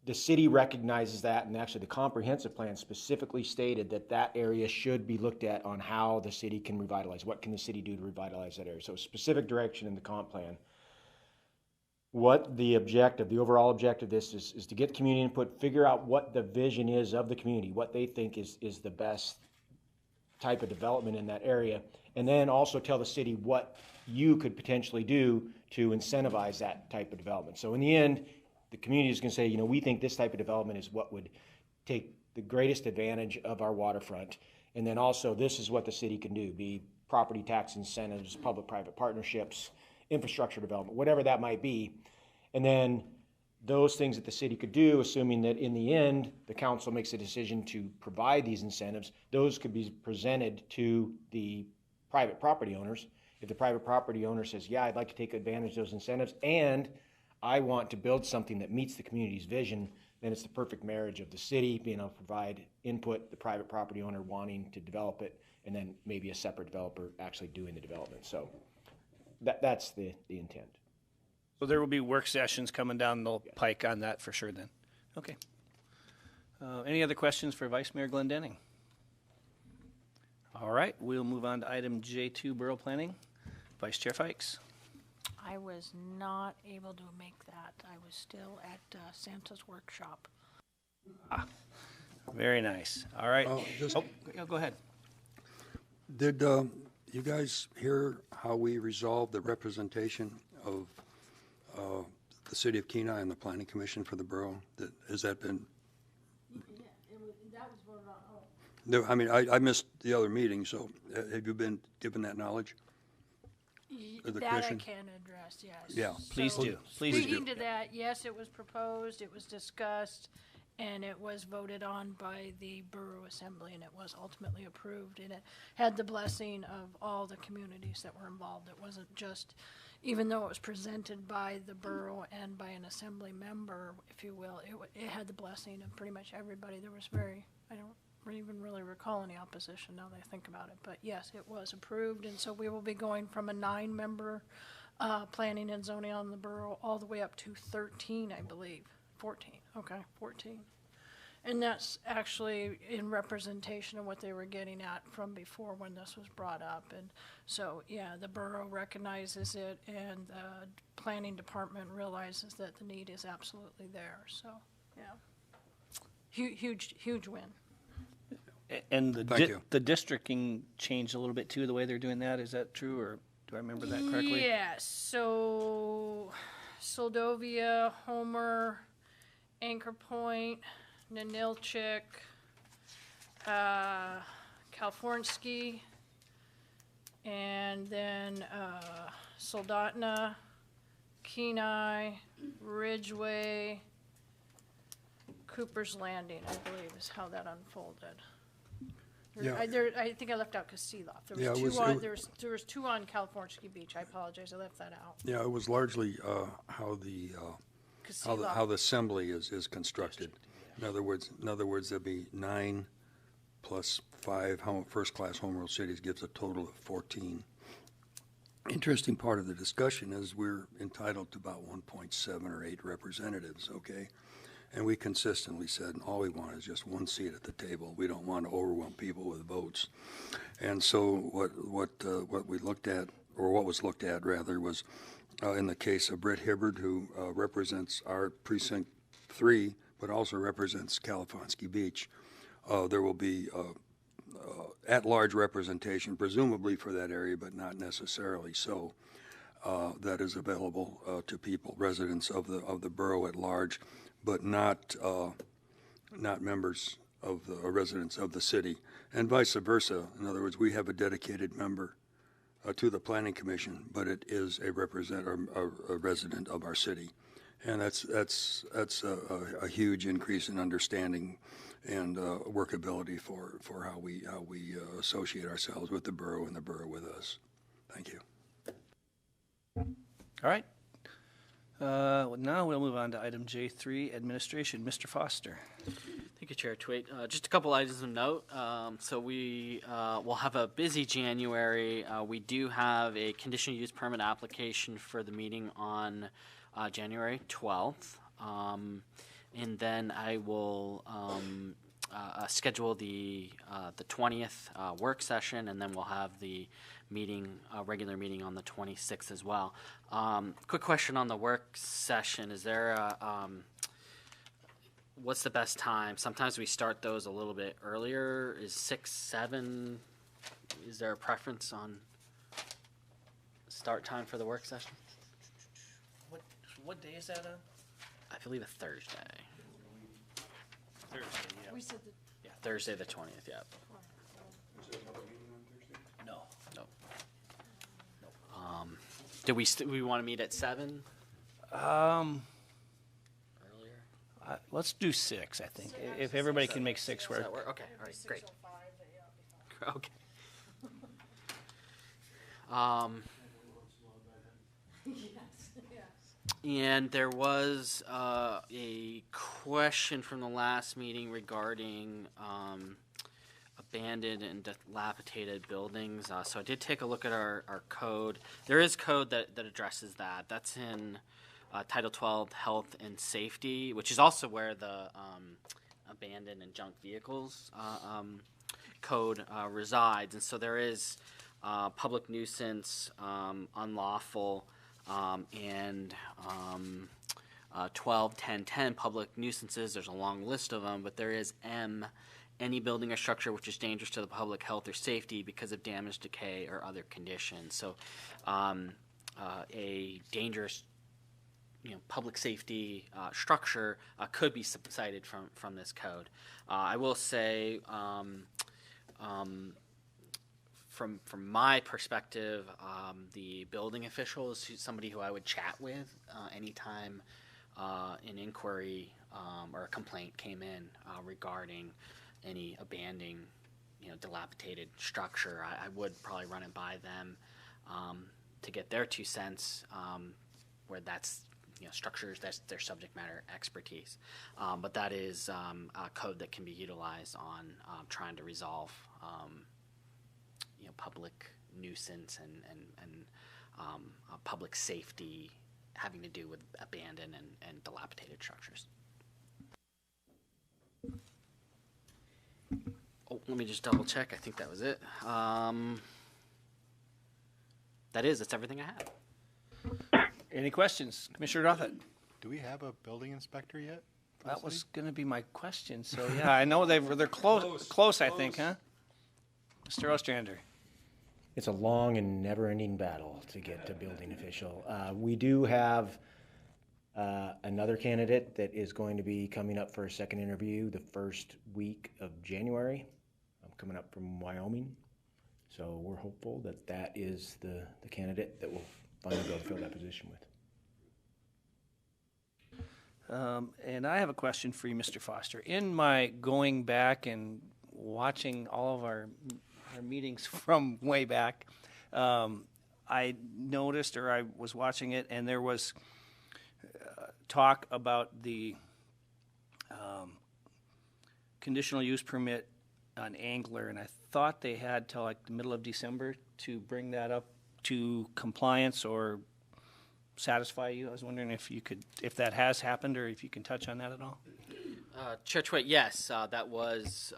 the city recognizes that, and actually the comprehensive plan specifically stated that that area should be looked at on how the city can revitalize. What can the city do to revitalize that area? So specific direction in the comp plan. What the objective, the overall objective of this is to get community input, figure out what the vision is of the community, what they think is the best type of development in that area, and then also tell the city what you could potentially do to incentivize that type of development. So in the end, the community is going to say, you know, we think this type of development is what would take the greatest advantage of our waterfront. And then also, this is what the city can do, be property tax incentives, public-private partnerships, infrastructure development, whatever that might be. And then those things that the city could do, assuming that in the end, the council makes a decision to provide these incentives, those could be presented to the private property owners. If the private property owner says, yeah, I'd like to take advantage of those incentives, and I want to build something that meets the community's vision, then it's the perfect marriage of the city being able to provide input, the private property owner wanting to develop it, and then maybe a separate developer actually doing the development. So that's the intent. So there will be work sessions coming down the pike on that for sure then. Okay. Any other questions for Vice Mayor Glendenning? All right, we'll move on to item J2, Borough Planning. Vice Chair Fikes. I was not able to make that. I was still at Santa's workshop. Very nice. All right. Go ahead. Did you guys hear how we resolved the representation of the city of Kenai and the Planning Commission for the borough? Has that been? Yeah, that was voted on. No, I mean, I missed the other meeting, so have you been given that knowledge? That commission? I can address, yes. Yeah. Please do. Please do. Speaking to that, yes, it was proposed, it was discussed, and it was voted on by the Borough Assembly, and it was ultimately approved, and it had the blessing of all the communities that were involved. It wasn't just, even though it was presented by the borough and by an assembly member, if you will, it had the blessing of pretty much everybody. There was I don't even really recall any opposition now that I think about it, but yes, it was approved, and so we will be going from a 9-member planning and zoning on the borough all the way up to 13, I believe. 14, okay, 14. And that's actually in representation of what they were getting at from before when this was brought up. And so, yeah, the borough recognizes it, and the planning department realizes that the need is absolutely there. So, yeah, huge win. And Thank you. the districting changed a little bit too, the way they're doing that. Is that true, or do I remember that correctly? Yes, so Soldovia, Homer, Anchor Point, Nanilchik, Kalfornsky, and then Soldotna, Kenai, Ridgeway, Cooper's Landing, I believe, is how that unfolded. Yeah. I think I left out Kasilof. There was two on California Beach. I apologize, I left that out. Yeah, it was largely how the assembly is constructed. In other words, there'd be 9 plus 5 first-class home rule cities gives a total of 14. Interesting part of the discussion is we're entitled to about 1.7 or 8 representatives, okay? And we consistently said all we want is just one seat at the table. We don't want to overwhelm people with votes. And so what we looked at, or what was looked at rather, was in the case of Britt Hibbard, who represents our precinct 3, but also represents Kalafonsky Beach. There will be at-large representation, presumably for that area, but not necessarily so. That is available to people, residents of the borough at large, but not members of the residents of the city, and vice versa. In other words, we have a dedicated member to the Planning Commission, but it is a resident of our city, and that's a huge increase in understanding and workability for how we associate ourselves with the borough and the borough with us. Thank you. All right. Now we'll move on to item J3, Administration. Mr. Foster. Thank Thank you, Chair Tweet. Just a couple items of note. So we will have a busy January. We do have a conditional use permit application for the meeting on January 12th. And then I will schedule the 20th work session, and then we'll have the meeting, regular meeting on the 26th as well. Quick question on the work session. Is there a, what's the best time? Sometimes we start those a little bit earlier. Is 6, 7? Is there a preference on start time for the work session? What day is that on? I believe a Thursday. Thursday, yeah. We said Yeah, Thursday the 20th, yeah. No. No. Do we want to meet at 7? Earlier? Let's do 6, I think. If everybody can make 6 Does work. that work? Okay, all right, great. Okay. And there was a question from the last meeting regarding abandoned and dilapidated buildings. So I did take a look at our code. There is code that addresses that. That's in Title 12, Health and Safety, which is also where the abandoned and junk vehicles code resides. And so there is public nuisance, unlawful, and 12, 10, 10 public nuisances. There's a long list of them, but there is M, any building or structure which is dangerous to the public health or safety because of damage, decay, or other conditions. So a dangerous public safety structure could be cited from this code. I will say, from my perspective, the building official is somebody who I would chat with anytime an inquiry or a complaint came in regarding any abandoning, dilapidated structure. I would probably run it by them to get their 2 cents, where that's structures, that's their subject matter expertise. But that is a code that can be utilized on trying to resolve public nuisance and public safety having to do with abandoned and dilapidated structures. Oh, let me just double check. I think that was it. That's everything I have. Any questions? Commissioner Dothett? Do we have a building inspector yet? That was going to be my question. So, yeah, I know they're close, I think, huh? Mr. Ostrander? It's a long and never-ending battle to get to building official. We do have another candidate that is going to be coming up for a second interview the first week of January. I'm coming up from Wyoming, so we're hopeful that that is the candidate that we'll finally be able to fill that position with. And I have a question for you, Mr. Foster. In my going back and watching all of our meetings from way back, I noticed, or I was watching it, and there was talk about the conditional use permit on Angler, and I thought they had till like the middle of December to bring that up to compliance or satisfy you. I was wondering if that has happened, or if you can touch on that at all. Chair Twit, yes, that was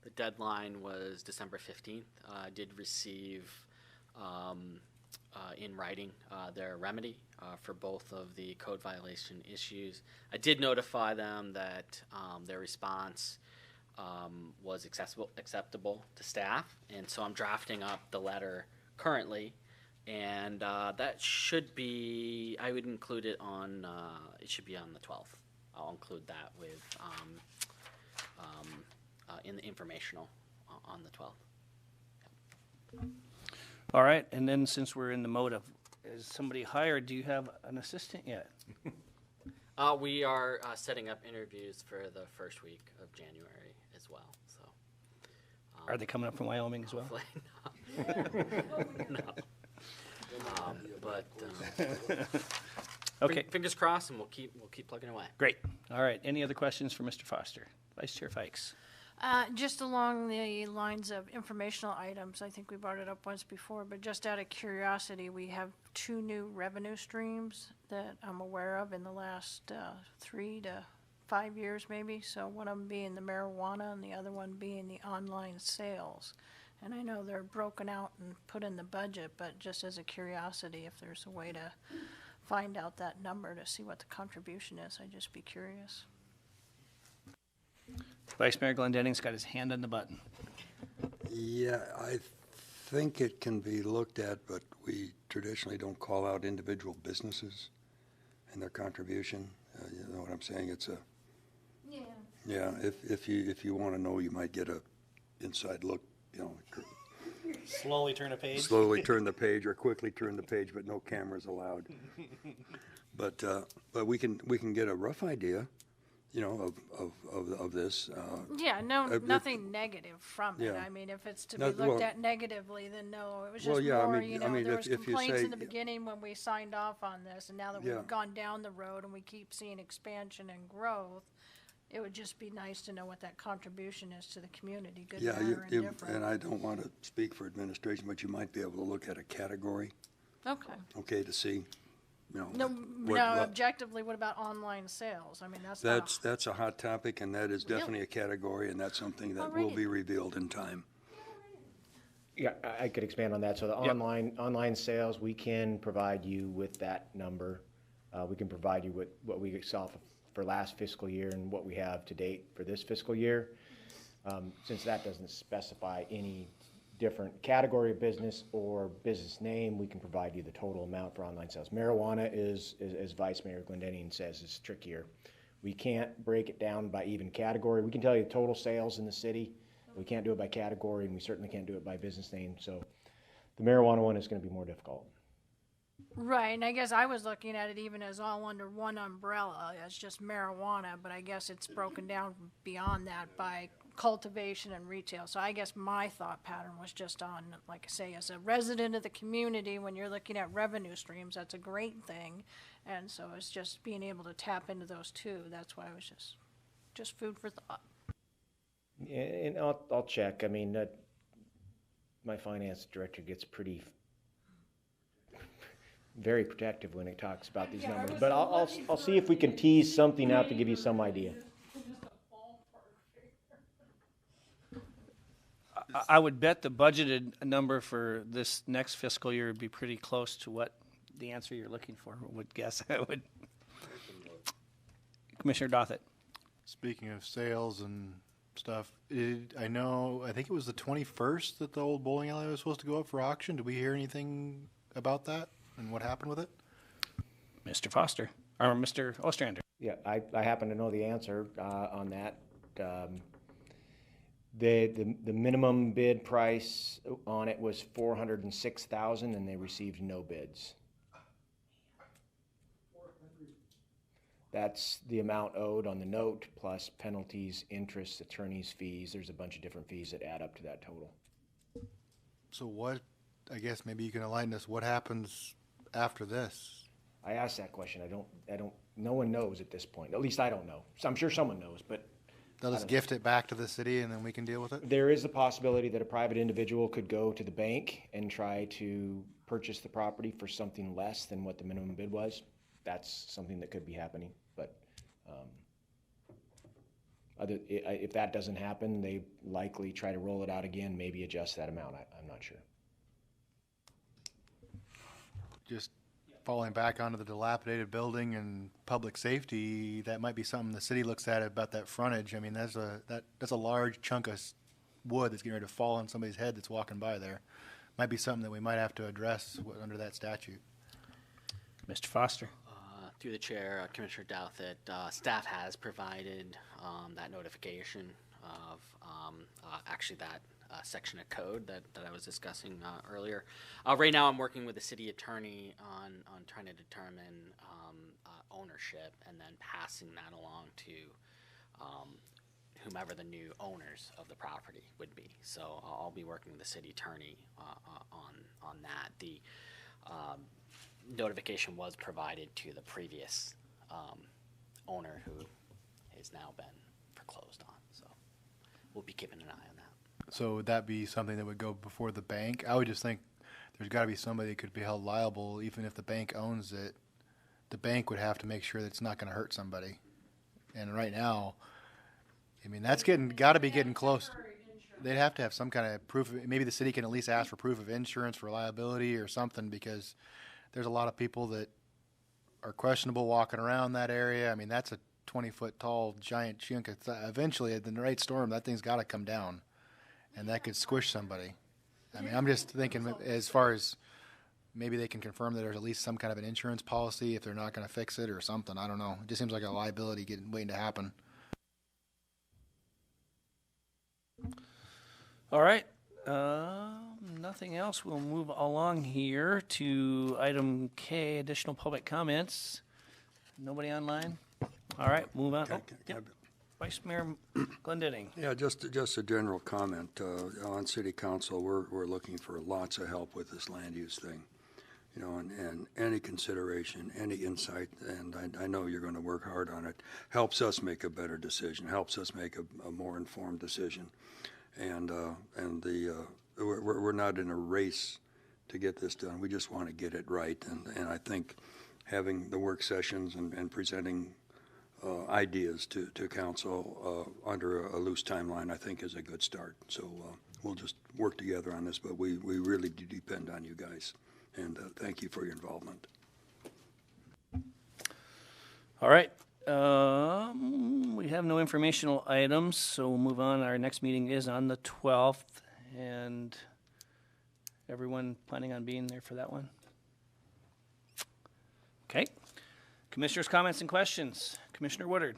the deadline was December 15th. I did receive in writing their remedy for both of the code violation issues. I did notify them that their response was acceptable to staff, and so I'm drafting up the letter currently, and that should be, I would include it on, it should be on the 12th. I'll include that with in the informational on the 12th. All right, and then since we're in the mode of, is somebody hired, do you have an assistant yet? We are setting up interviews for the first week of January as well. So, Are they coming up from Wyoming as well? No. But okay. Fingers crossed, and we'll keep plugging away. Great. All right. Any other questions for Mr. Foster? Vice Chair Fikes. Just along the lines of informational items, I think we brought it up once before, but just out of curiosity, we have 2 new revenue streams that I'm aware of in the last 3 to 5 years maybe. So one of them being the marijuana and the other one being the online sales. And I know they're broken out and put in the budget, but just as a curiosity, if there's a way to find out that number to see what the contribution is, I'd just be curious. Vice Mayor Glendenning's got his hand on the button. Yeah, I think it can be looked at, but we traditionally don't call out individual businesses and their contribution. You know what I'm saying? It's a, yeah, if you want to know, you might get a inside look, you know. Slowly turn a page. Slowly turn the page or quickly turn the page, but no cameras allowed. But we can get a rough idea, you know, of this. Nothing negative from it. Yeah. I mean, if it's to No, be looked well- at negatively, then no. It was Well, just yeah, I more, mean- you I know, mean, there was if you complaints say- in the beginning when we signed off on this, and now that Yeah. we've gone down the road and we keep seeing expansion and growth, it would just be nice to know what that contribution is to the community, good, Yeah, bad, or indifferent. and I don't want to speak for administration, but you might be able to look at a category, Okay. okay, to see, you know. No, what- now what- objectively, what about online sales? I mean, that's not a- That's a hot topic, and that is definitely a category, and that's something that will be revealed in time. Yeah, I could expand on that. So the online sales, we can provide you with that number. We can provide you with what we saw for last fiscal year and what we have to date for this fiscal year. Since that doesn't specify any different category of business or business name, we can provide you the total amount for online sales. Marijuana is as Vice Mayor Glendenning says, is trickier. We can't break it down by even category. We can tell you total sales in the city. We can't do it by category, and we certainly can't do it by business name. So the marijuana one is going to be more difficult. Right, and I guess I was looking at it even as all under one umbrella, as just marijuana, but I guess it's broken down beyond that by cultivation and retail. So I guess my thought pattern was just on, like I say, as a resident of the community, when you're looking at revenue streams, that's a great thing. And so it's just being able to tap into those two. That's why I was just food for thought. Yeah, and I'll check. I mean, my finance director gets very protective when he talks about these numbers. But I'll see if we can tease something out to give you some idea. I would bet the budgeted number for this next fiscal year would be pretty close to what the answer you're looking for would guess. I would. Commissioner Dothett. Speaking of sales and stuff, I think it was the 21st that the old bowling alley was supposed to go up for auction. Did we hear anything about that and what happened with it? Mr. Foster, or Mr. Ostrander. Yeah, I happen to know the answer on that. The minimum bid price on it was $406,000, and they received no bids. That's the amount owed on the note, plus penalties, interest, attorney's fees. There's a bunch of different fees that add up to that total. So what, I guess maybe you can enlighten us, what happens after this? I asked that question. No one knows at this point. At least I don't know. So I'm sure someone knows, but They'll just gift it back to the city and then we can deal with it? there is the possibility that a private individual could go to the bank and try to purchase the property for something less than what the minimum bid was. That's something that could be happening, but if that doesn't happen, they likely try to roll it out again, maybe adjust that amount. I'm not sure. Just falling back onto the dilapidated building and public safety, that might be something the city looks at about that frontage. I mean, that's a large chunk of wood that's getting ready to fall on somebody's head that's walking by there. Might be something that we might have to address under that statute. Mr. Foster. Through the chair, Commissioner Douthat, staff has provided that notification of actually that section of code that I was discussing earlier. Right now I'm working with the city attorney on trying to determine ownership and then passing that along to whomever the new owners of the property would be. So I'll be working with the city attorney on that. The notification was provided to the previous owner who has now been foreclosed on. we'll be keeping an eye on that. So would that be something that would go before the bank? I would just think there's got to be somebody that could be held liable, even if the bank owns it. The bank would have to make sure that it's not going to hurt somebody. And right now, I mean, that's got to be getting close. They'd have to have some kind of proof. Maybe the city can at least ask for proof of insurance for liability or something, because there's a lot of people that are questionable walking around that area. I mean, that's a 20-foot tall giant chunk. Eventually, in the right storm, that thing's got to come down, and that could squish somebody. I mean, I'm just thinking as far as maybe they can confirm that there's at least some kind of an insurance policy if they're not going to fix it or something. I don't know. It just seems like a liability waiting to happen. All right. Nothing else. We'll move along here to item K, additional public comments. Nobody online? All right, move on. Vice Mayor Glendenning. Yeah, just a general comment. On City Council, we're looking for lots of help with this land use thing. You know, and any consideration, any insight, and I know you're going to work hard on it, helps us make a better decision, helps us make a more informed decision. And we're not in a race to get this done. We just want to get it right. And I think having the work sessions and presenting ideas to council under a loose timeline, I think, is a good start. So we'll just work together on this, but we really do depend on you guys. And thank you for your involvement. All right. We have no informational items, so we'll move on. Our next meeting is on the 12th, and everyone planning on being there for that one? Okay. Commissioners' comments and questions. Commissioner Woodard.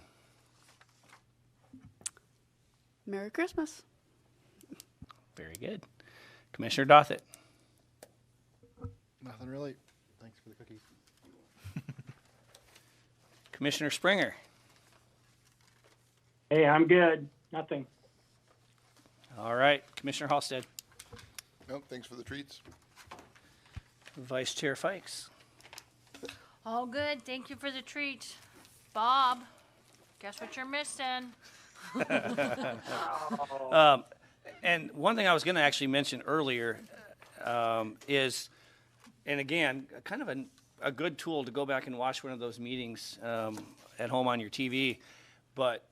Merry Christmas. Very good. Commissioner Dothett. Nothing really. Thanks for the cookies. Commissioner Springer. Hey, I'm good. Nothing. All right. Commissioner Halstead. Nope, thanks for the treats. Vice Chair Fikes. All good. Thank you for the treat. Bob, guess what you're missing? And one thing I was going to actually mention earlier is, and again, kind of a good tool to go back and watch one of those meetings at home on your TV, but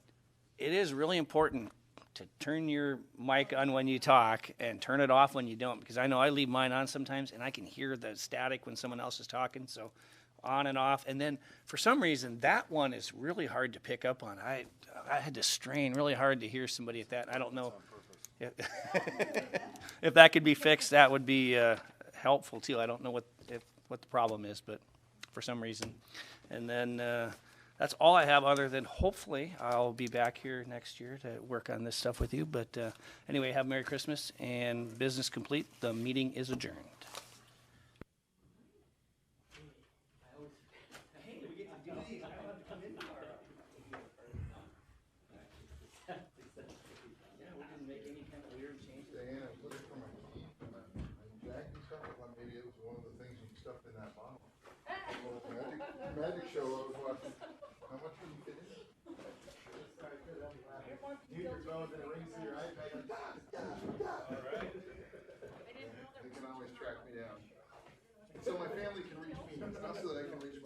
it is really important to turn your mic on when you talk and turn it off when you don't, because I know I leave mine on sometimes and I can hear the static when someone else is talking, so on and off. And then for some reason, that one is really hard to pick up on. I had to strain really hard to hear somebody at that. I don't know if that could be fixed. That would be helpful too. I don't know what the problem is, but for some reason. And then that's all I have, other than hopefully I'll be back here next year to work on this stuff with you. But anyway, have a Merry Christmas and business complete. The meeting is adjourned. Maybe it was one of the things you stuffed in that bottle. Magic show I was watching. How much did you fit in? Use your phone and it rings through your iPad.